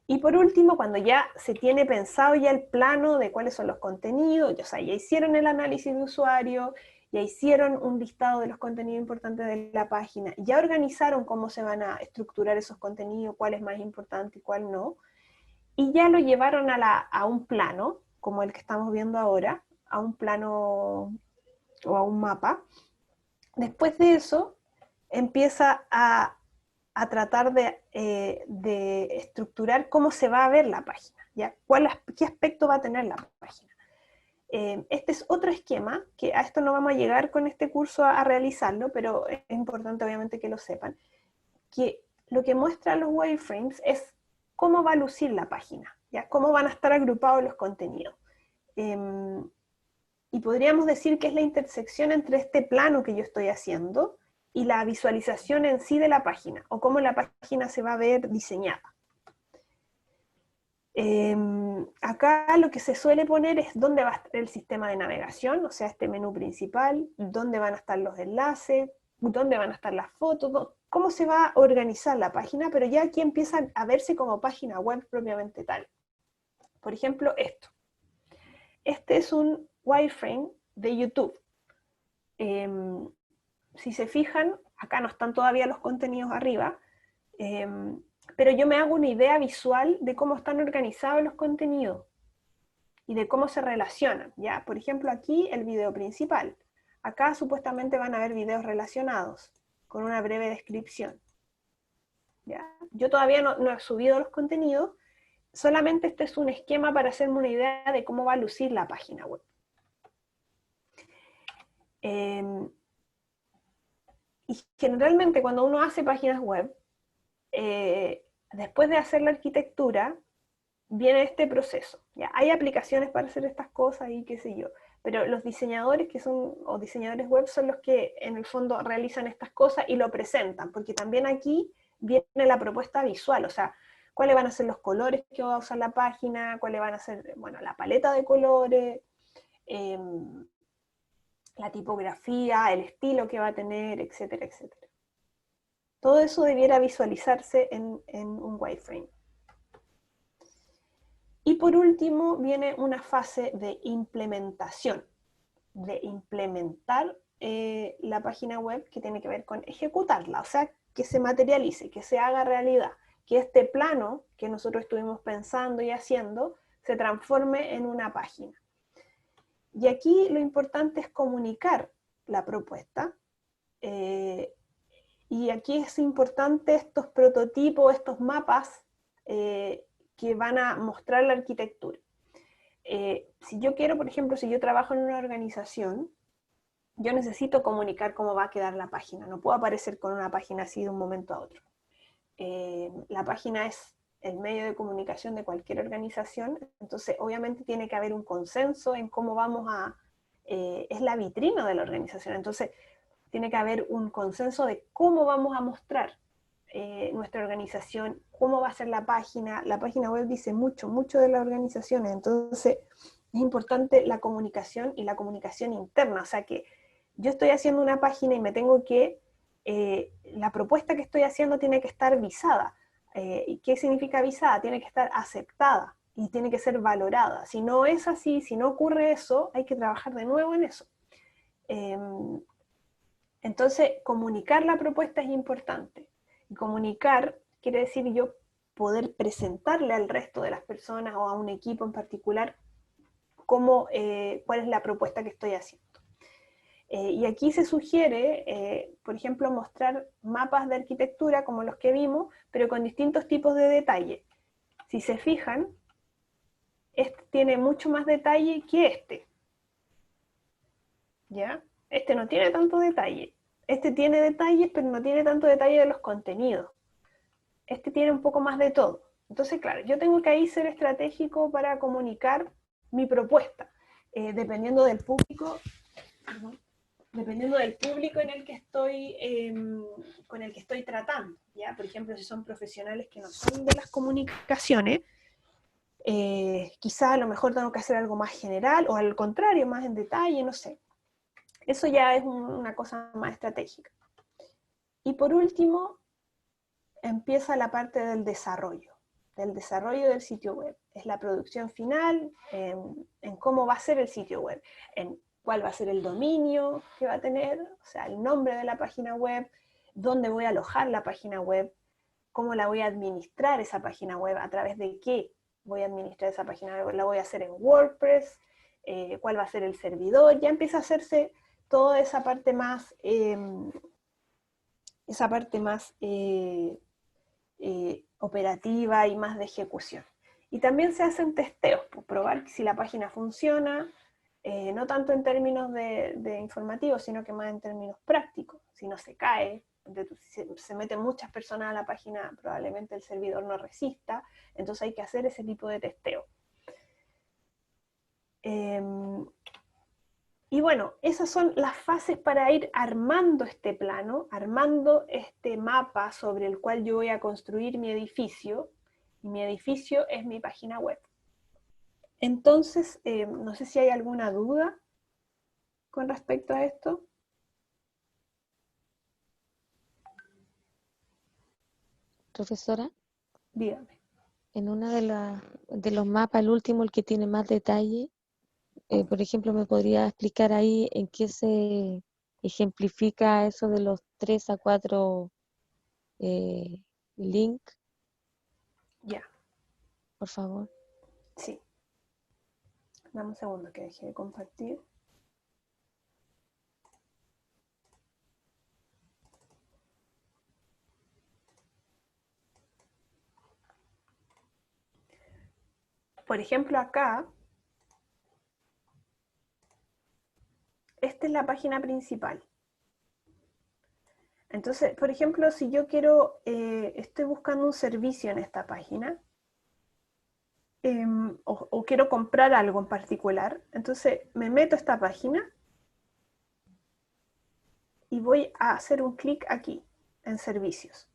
Y por último, cuando ya se tiene pensado ya el plano de cuáles son los contenidos, o sea, ya hicieron el análisis de usuario, ya hicieron un listado de los contenidos importantes de la página, ya organizaron cómo se van a estructurar esos contenidos, cuál es más importante y cuál no, y ya lo llevaron a un plano, como el que estamos viendo ahora, a un plano o a un mapa. Después de eso, empieza a tratar de estructurar cómo se va a ver la página, ¿ya? ¿Qué aspecto va a tener la página? Este es otro esquema, que a esto no vamos a llegar con este curso a realizarlo, pero es importante obviamente que lo sepan, que lo que muestra los wireframes es cómo va a lucir la página, ¿ya? Cómo van a estar agrupados los contenidos. Y podríamos decir que es la intersección entre este plano que yo estoy haciendo y la visualización en sí de la página, o cómo la página se va a ver diseñada. Acá lo que se suele poner es dónde va a estar el sistema de navegación, o sea, este menú principal, dónde van a estar los enlaces, dónde van a estar las fotos, cómo se va a organizar la página, pero ya aquí empiezan a verse como página web propiamente tal. Por ejemplo, esto. Este es un wireframe de YouTube. Si se fijan, acá no están todavía los contenidos arriba, pero yo me hago una idea visual de cómo están organizados los contenidos y de cómo se relacionan, ¿ya? Por ejemplo, aquí el video principal. Acá supuestamente van a haber videos relacionados, con una breve descripción, ¿ya? Yo todavía no he subido los contenidos, solamente este es un esquema para hacerme una idea de cómo va a lucir la página web. Y generalmente cuando uno hace páginas web, después de hacer la arquitectura, viene este proceso. ¿Ya? Hay aplicaciones para hacer estas cosas y qué sé yo, pero los diseñadores o diseñadores web son los que en el fondo realizan estas cosas y lo presentan, porque también aquí viene la propuesta visual, o sea, cuáles van a ser los colores que va a usar la página, cuáles van a ser, bueno, la paleta de colores, la tipografía, el estilo que va a tener, etcétera, etcétera. Todo eso debiera visualizarse en un wireframe. Y por último viene una fase de implementación, de implementar la página web, que tiene que ver con ejecutarla, o sea, que se materialice, que se haga realidad, que este plano que nosotros estuvimos pensando y haciendo se transforme en una página. Y aquí lo importante es comunicar la propuesta, y aquí es importante estos prototipos, estos mapas que van a mostrar la arquitectura. Si yo quiero, por ejemplo, si yo trabajo en una organización, yo necesito comunicar cómo va a quedar la página. No puedo aparecer con una página así de un momento a otro. La página es el medio de comunicación de cualquier organización, entonces obviamente tiene que haber un consenso en cómo vamos a... es la vitrina de la organización, entonces tiene que haber un consenso de cómo vamos a mostrar nuestra organización, cómo va a ser la página web dice mucho de la organización, entonces es importante la comunicación y la comunicación interna, o sea que yo estoy haciendo una página y me tengo que, la propuesta que estoy haciendo tiene que estar visada ¿Y qué significa avisada? Tiene que estar aceptada y tiene que ser valorada. Si no es así, si no ocurre eso, hay que trabajar de nuevo en eso. Entonces, comunicar la propuesta es importante. Y comunicar quiere decir yo poder presentarle al resto de las personas o a un equipo en particular cuál es la propuesta que estoy haciendo. Y aquí se sugiere, por ejemplo, mostrar mapas de arquitectura como los que vimos, pero con distintos tipos de detalle. Si se fijan, este tiene mucho más detalle que este. ¿Ya? Este no tiene tanto detalle. Este tiene detalles, pero no tiene tanto detalle de los contenidos. Este tiene un poco más de todo. Entonces, claro, yo tengo que ahí ser estratégico para comunicar mi propuesta, dependiendo del público, dependiendo del público en el que estoy, con el que estoy tratando. ¿Ya? Por ejemplo, si son profesionales que no son de las comunicaciones, quizá a lo mejor tengo que hacer algo más general, o al contrario, más en detalle, no sé. Eso ya es una cosa más estratégica. Y por último, empieza la parte del desarrollo del sitio web. Es la producción final, en cómo va a ser el sitio web, en cuál va a ser el dominio que va a tener, o sea, el nombre de la página web, dónde voy a alojar la página web, cómo la voy a administrar esa página web, a través de qué voy a administrar esa página web, la voy a hacer en WordPress, cuál va a ser el servidor, ya empieza a hacerse toda esa parte más, operativa y más de ejecución. Y también se hacen testeos, por probar si la página funciona, no tanto en términos de informativos, sino que más en términos prácticos. Si no se cae, si se meten muchas personas a la página, probablemente el servidor no resista, entonces hay que hacer ese tipo de testeo. Y bueno, esas son las fases para ir armando este plano, armando este mapa sobre el cual yo voy a construir mi edificio, y mi edificio es mi página web. Entonces, no sé si hay alguna duda con respecto a esto. Profesora, Dígame. en una de los mapas, el último, el que tiene más detalle, por ejemplo, ¿me podría explicar ahí en qué se ejemplifica eso de los 3 a 4 links, Ya, por favor? sí. Dame un segundo que dejé de compartir. Por ejemplo, acá, esta es la página principal. Entonces, por ejemplo, si yo estoy buscando un servicio en esta página, o quiero comprar algo en particular, entonces me meto a esta página y voy a hacer un clic aquí, en servicios.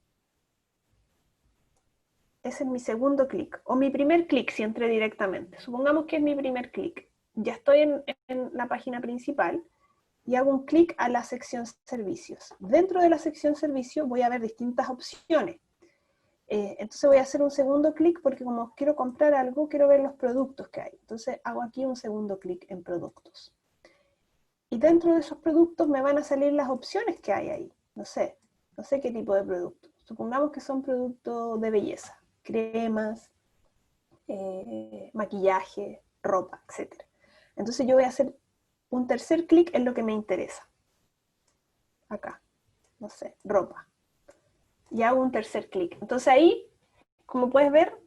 Ese es mi segundo clic, o mi primer clic si entré directamente. Supongamos que es mi primer clic. Ya estoy en la página principal y hago un clic a la sección servicios. Dentro de la sección servicios voy a ver distintas opciones. Entonces voy a hacer un segundo clic porque como quiero comprar algo, quiero ver los productos que hay. Entonces hago aquí un segundo clic en productos. Y dentro de esos productos me van a salir las opciones que hay ahí. No sé qué tipo de productos. Supongamos que son productos de belleza, cremas, maquillaje, ropa, etc. Entonces yo voy a hacer un tercer clic en lo que me interesa. Acá, no sé, ropa. Y hago un tercer clic. Entonces ahí, como puedes ver,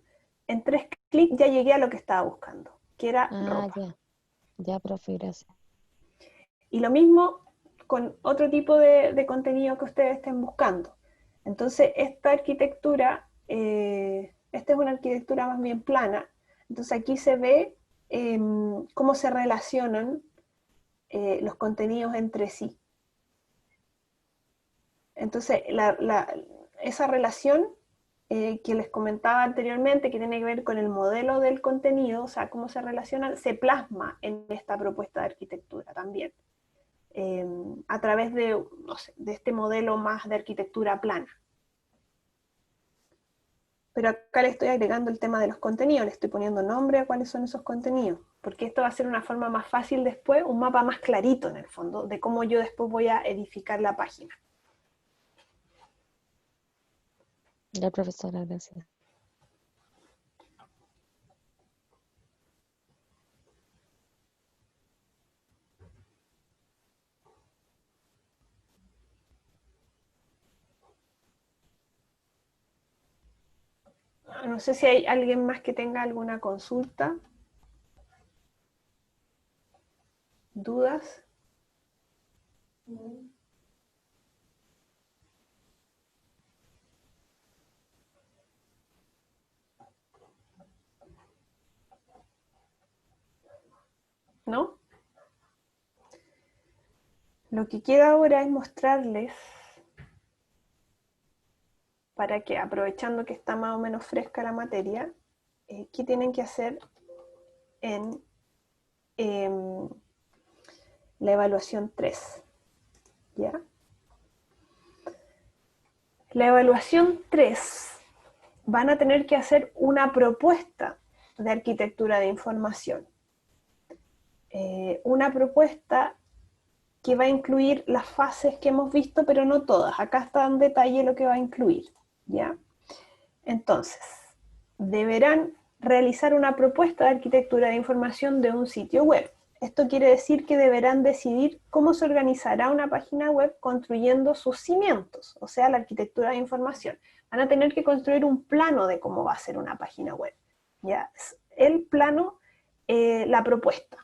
en 3 clics ya llegué a lo que estaba buscando, que era ropa. Ya, profe, gracias. Y lo mismo con otro tipo de contenido que ustedes estén buscando. Entonces, esta arquitectura, esta es una arquitectura más bien plana. Entonces aquí se ve cómo se relacionan los contenidos entre sí. Entonces, esa relación que les comentaba anteriormente, que tiene que ver con el modelo del contenido, o sea, cómo se relacionan, se plasma en esta propuesta de arquitectura también, a través de, no sé, de este modelo más de arquitectura plana. pero acá le estoy agregando el tema de los contenidos, le estoy poniendo nombre a cuáles son esos contenidos, porque esto va a ser una forma más fácil después, un mapa más clarito en el fondo, de cómo yo después voy a edificar la página. Ya, profesora, gracias. No sé si hay alguien más que tenga alguna consulta, dudas. ¿No? Lo que queda ahora es mostrarles, para que, aprovechando que está más o menos fresca la materia, qué tienen que hacer en la evaluación 3. ¿Ya? La evaluación 3 van a tener que hacer una propuesta de arquitectura de información. Una propuesta que va a incluir las fases que hemos visto, pero no todas. Acá está en detalle lo que va a incluir, ¿ya? Entonces, deberán realizar una propuesta de arquitectura de información de un sitio web. Esto quiere decir que deberán decidir cómo se organizará una página web construyendo sus cimientos, o sea, la arquitectura de información. Van a tener que construir un plano de cómo va a ser una página web, ¿ya? El plano, la propuesta.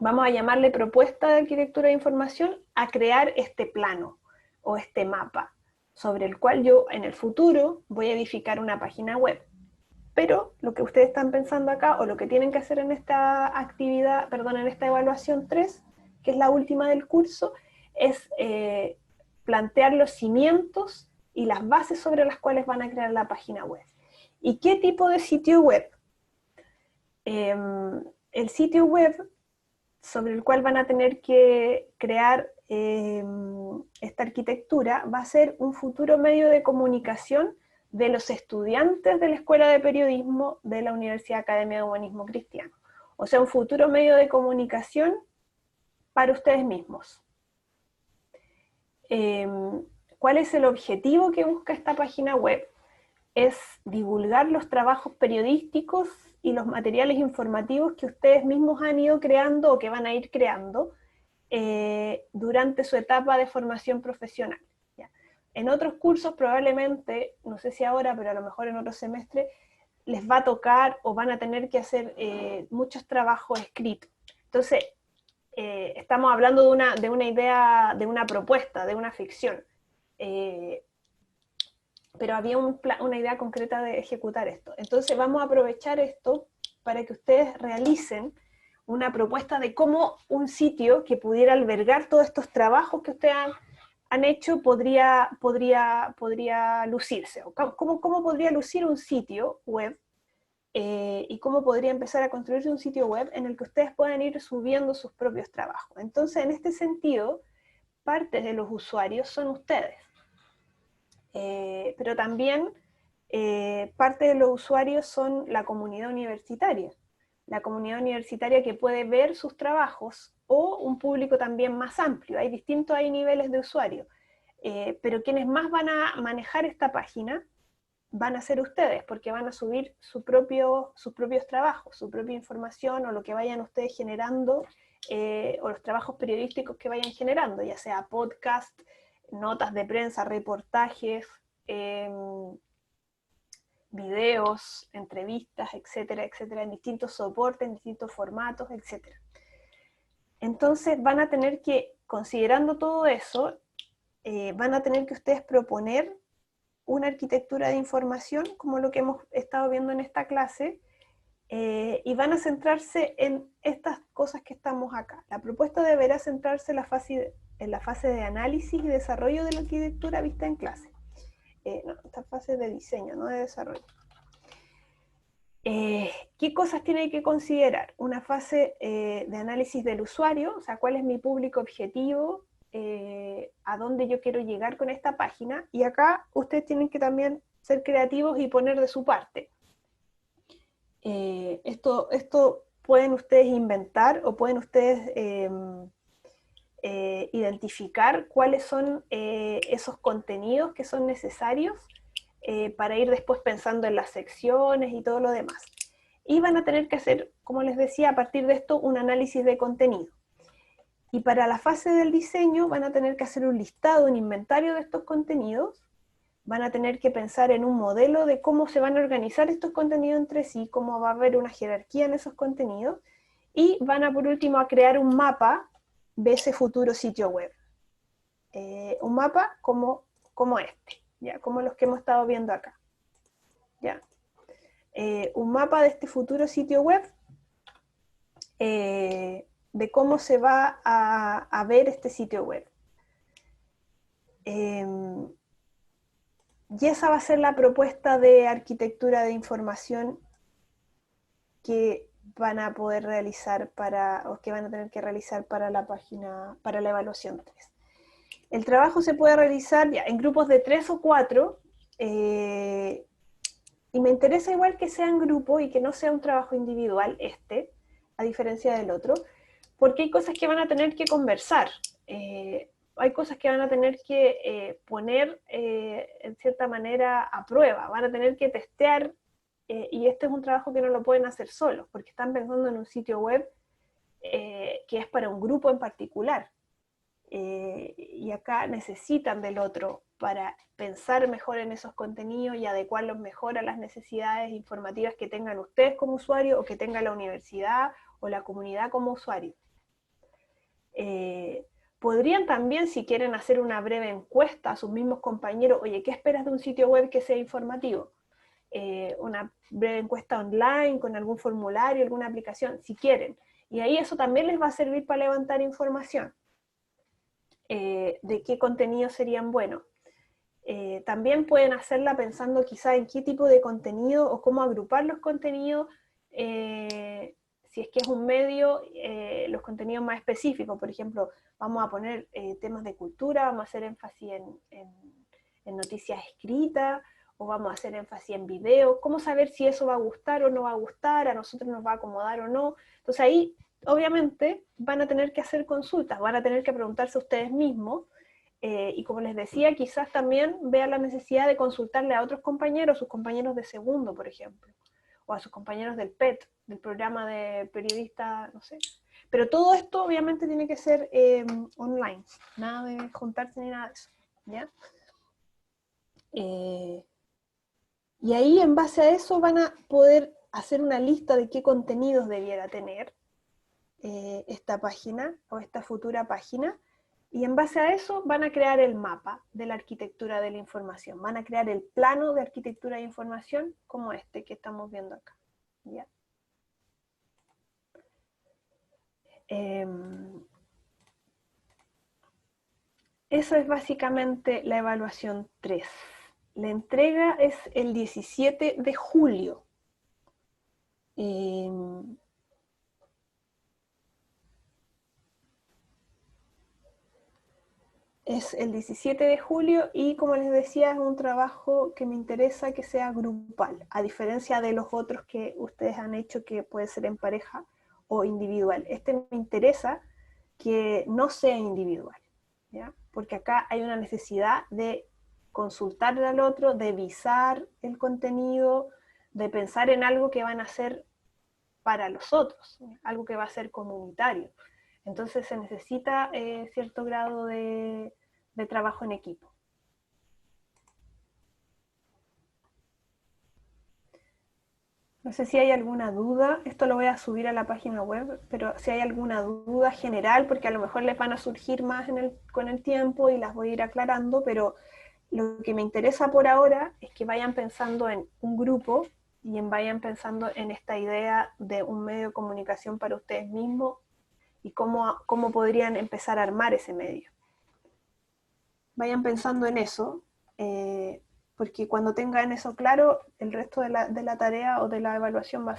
Vamos a llamarle propuesta de arquitectura de información a crear este plano o este mapa sobre el cual yo en el futuro voy a edificar una página web. Pero lo que ustedes están pensando acá, o lo que tienen que hacer en esta actividad, perdón, en esta evaluación 3, que es la última del curso, es plantear los cimientos y las bases sobre las cuales van a crear la página web. ¿Y qué tipo de sitio web? El sitio web sobre el cual van a tener que crear esta arquitectura va a ser un futuro medio de comunicación de los estudiantes de la Escuela de Periodismo de la Universidad Academia de Humanismo Cristiano. O sea, un futuro medio de comunicación para ustedes mismos. ¿Cuál es el objetivo que busca esta página web? Es divulgar los trabajos periodísticos y los materiales informativos que ustedes mismos han ido creando o que van a ir creando durante su etapa de formación profesional. ¿Ya? En otros cursos probablemente, no sé si ahora, pero a lo mejor en otro semestre, les va a tocar o van a tener que hacer muchos trabajos escritos. Entonces, estamos hablando de una idea, de una propuesta, de una ficción. Pero había una idea concreta de ejecutar esto. Entonces vamos a aprovechar esto para que ustedes realicen una propuesta de cómo un sitio que pudiera albergar todos estos trabajos que ustedes han hecho podría lucirse. O cómo podría lucir un sitio web y cómo podría empezar a construirse un sitio web en el que ustedes puedan ir subiendo sus propios trabajos. Entonces, en este sentido, parte de los usuarios son ustedes. Pero también parte de los usuarios son la comunidad universitaria que puede ver sus trabajos, o un público también más amplio. Hay niveles de usuarios, pero quienes más van a manejar esta página van a ser ustedes, porque van a subir sus propios trabajos, su propia información, o lo que vayan ustedes generando, o los trabajos periodísticos que vayan generando, ya sea podcast, notas de prensa, reportajes, videos, entrevistas, etcétera, etcétera, en distintos soportes, en distintos formatos, etcétera. Entonces van a tener que, considerando todo eso, van a tener que ustedes proponer una arquitectura de información, como lo que hemos estado viendo en esta clase, y van a centrarse en estas cosas que estamos acá. La propuesta deberá centrarse en la fase de análisis y desarrollo de la arquitectura vista en clase. No, esta fase de diseño, no de desarrollo. ¿Qué cosas tiene que considerar? Una fase de análisis del usuario, o sea, cuál es mi público objetivo, a dónde yo quiero llegar con esta página, y acá ustedes tienen que también ser creativos y poner de su parte. Esto pueden ustedes inventar o pueden ustedes identificar cuáles son esos contenidos que son necesarios para ir después pensando en las secciones y todo lo demás. Y van a tener que hacer, como les decía, a partir de esto, un análisis de contenido. Y para la fase del diseño van a tener que hacer un listado, un inventario de estos contenidos, van a tener que pensar en un modelo de cómo se van a organizar estos contenidos entre sí, cómo va a haber una jerarquía en esos contenidos, y van a por último a crear un mapa de ese futuro sitio web. Un mapa como este, ¿ya? Como los que hemos estado viendo acá. ¿Ya? Un mapa de este futuro sitio web, de cómo se va a ver este sitio web. Y esa va a ser la propuesta de arquitectura de información que van a poder realizar o que van a tener que realizar para la página, para la evaluación 3. El trabajo se puede realizar ya en grupos de 3 o 4, y me interesa igual que sea en grupo y que no sea un trabajo individual a diferencia del otro, porque hay cosas que van a tener que conversar, hay cosas que van a tener que poner en cierta manera a prueba, van a tener que testear, y este es un trabajo que no lo pueden hacer solos, porque están pensando en un sitio web que es para un grupo en particular. Y acá necesitan del otro para pensar mejor en esos contenidos y adecuarlos mejor a las necesidades informativas que tengan ustedes como usuarios o que tenga la universidad o la comunidad como usuario. Podrían también, si quieren, hacer una breve encuesta a sus mismos compañeros, oye, ¿qué esperas de un sitio web que sea informativo? Una breve encuesta online con algún formulario, alguna aplicación, si quieren. Y ahí eso también les va a servir para levantar información. De qué contenidos serían buenos. También pueden hacerla pensando quizá en qué tipo de contenido o cómo agrupar los contenidos, si es que es un medio, los contenidos más específicos. Por ejemplo, vamos a poner temas de cultura, vamos a hacer énfasis en noticias escritas, o vamos a hacer énfasis en video. ¿Cómo saber si eso va a gustar o no va a gustar, a nosotros nos va a acomodar o no? Entonces ahí obviamente van a tener que hacer consultas, van a tener que preguntarse a ustedes mismos, y como les decía, quizás también vean la necesidad de consultarle a otros compañeros, sus compañeros de segundo, por ejemplo, o a sus compañeros del PET, del programa de periodista, no sé. Pero todo esto obviamente tiene que ser online, nada de juntarse ni nada de eso, ¿ya? Y ahí en base a eso van a poder hacer una lista de qué contenidos debiera tener esta página o esta futura página, y en base a eso van a crear el mapa de la arquitectura de la información, van a crear el plano de arquitectura de información como este que estamos viendo acá. ¿Ya? Eso es básicamente la evaluación 3. La entrega es el 17 de julio. Es el 17 de julio y, como les decía, es un trabajo que me interesa que sea grupal, a diferencia de los otros que ustedes han hecho que puede ser en pareja o individual. Este me interesa que no sea individual, ¿ya? Porque acá hay una necesidad de consultarle al otro, de visar el contenido, de pensar en algo que van a hacer para los otros, algo que va a ser comunitario. Entonces se necesita cierto grado de trabajo en equipo. No sé si hay alguna duda, esto lo voy a subir a la página web, pero si hay alguna duda general, porque a lo mejor les van a surgir más con el tiempo y las voy a ir aclarando, pero lo que me interesa por ahora es que vayan pensando en un grupo y vayan pensando en esta idea de un medio de comunicación para ustedes mismos y cómo podrían empezar a armar ese medio. Vayan pensando en eso, porque cuando tengan eso claro, el resto de la tarea o de la evaluación va a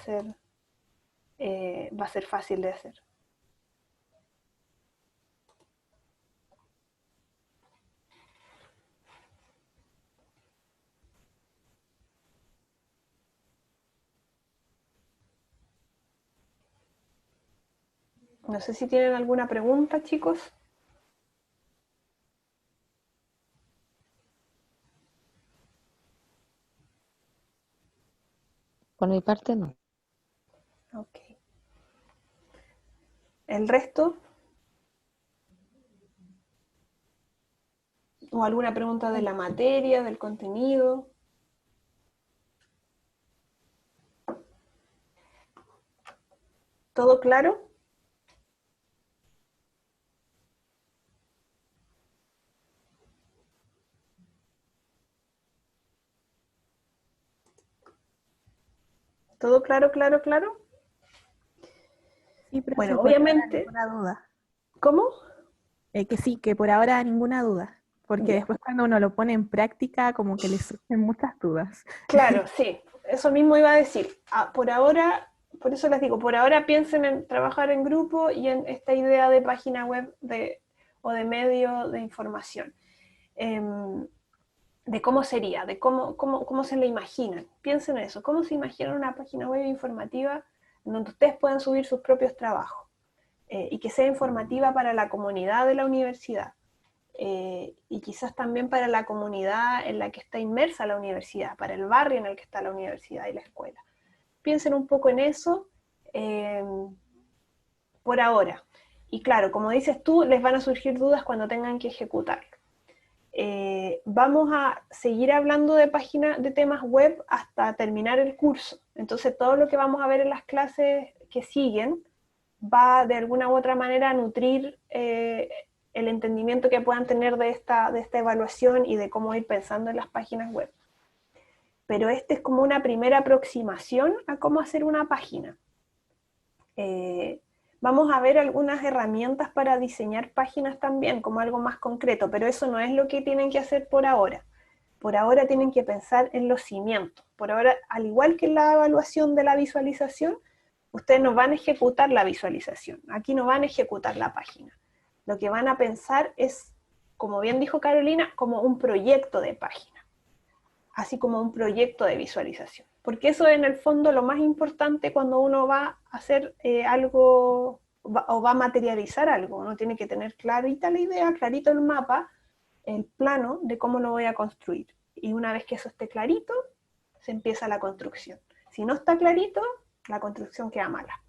ser fácil de hacer. No sé si tienen alguna pregunta, chicos. Por mi parte, no. Ok. ¿El resto? ¿O alguna pregunta de la materia, del contenido? ¿Todo claro? ¿Todo claro, claro, claro? Sí, profe, Bueno, por ahora obviamente, ninguna duda. ¿cómo? Que sí, que por ahora ninguna duda. Porque Ya. después cuando uno lo pone en práctica, como que le surgen muchas dudas. Claro, sí, eso mismo iba a decir. Por ahora, por eso les digo, por ahora piensen en trabajar en grupo y en esta idea de página web o de medio de información. De cómo sería, de cómo se le imaginan. Piensen en eso, cómo se imaginan una página web informativa en donde ustedes puedan subir sus propios trabajos y que sea informativa para la comunidad de la universidad. Y quizás también para la comunidad en la que está inmersa la universidad, para el barrio en el que está la universidad y la escuela. Piensen un poco en eso por ahora. Y claro, como dices tú, les van a surgir dudas cuando tengan que ejecutar. Vamos a seguir hablando de temas web hasta terminar el curso. Entonces, todo lo que vamos a ver en las clases que siguen va de alguna u otra manera a nutrir el entendimiento que puedan tener de esta evaluación y de cómo ir pensando en las páginas web. Pero este es como una primera aproximación a cómo hacer una página. Vamos a ver algunas herramientas para diseñar páginas también, como algo más concreto, pero eso no es lo que tienen que hacer por ahora. Por ahora tienen que pensar en los cimientos. Por ahora, al igual que en la evaluación de la visualización, ustedes no van a ejecutar la visualización. Aquí no van a ejecutar la página. Lo que van a pensar es, como bien dijo Carolina, como un proyecto de página, así como un proyecto de visualización. Porque eso es en el fondo lo más importante cuando uno va a hacer algo o va a materializar algo. Uno tiene que tener clarita la idea, clarito el mapa, el plano de cómo lo voy a construir. Y una vez que eso esté clarito, se empieza la construcción. Si no está clarito, la construcción queda mala.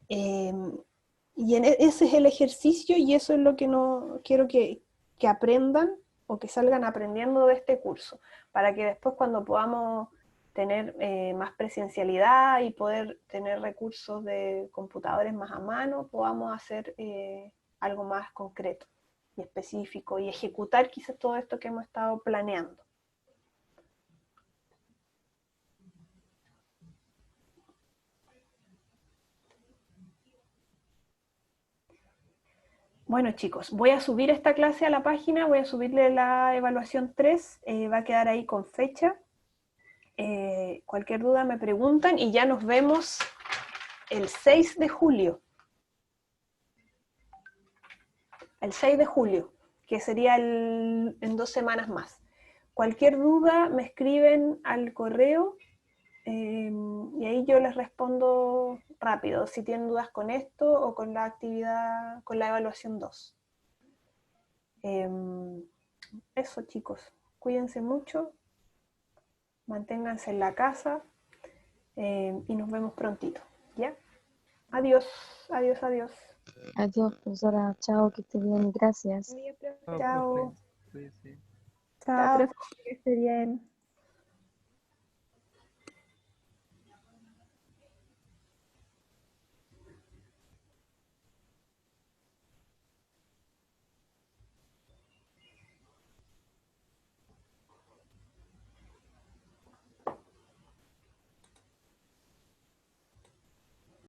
Ese es el ejercicio y eso es lo que no quiero que aprendan o que salgan aprendiendo de este curso, para que después cuando podamos tener más presencialidad y poder tener recursos de computadores más a mano, podamos hacer algo más concreto y específico y ejecutar quizás todo esto que hemos estado planeando. Bueno, chicos, voy a subir esta clase a la página, voy a subirle la evaluación 3, va a quedar ahí con fecha. Cualquier duda me preguntan y ya nos vemos el 6 de julio. El 6 de julio, que sería en 2 semanas más. Cualquier duda me escriben al correo y ahí yo les respondo rápido, si tienen dudas con esto o con la actividad, con la evaluación 2. Eso, chicos, cuídense mucho, manténganse en la casa y nos vemos prontito, ¿ya? Adiós, adiós, adiós. Adiós, profesora. Chao, que esté bien. Gracias. Adiós, profe. Chao, Chao. profe. Cuídese. Chao, Chao. profe, que esté bien.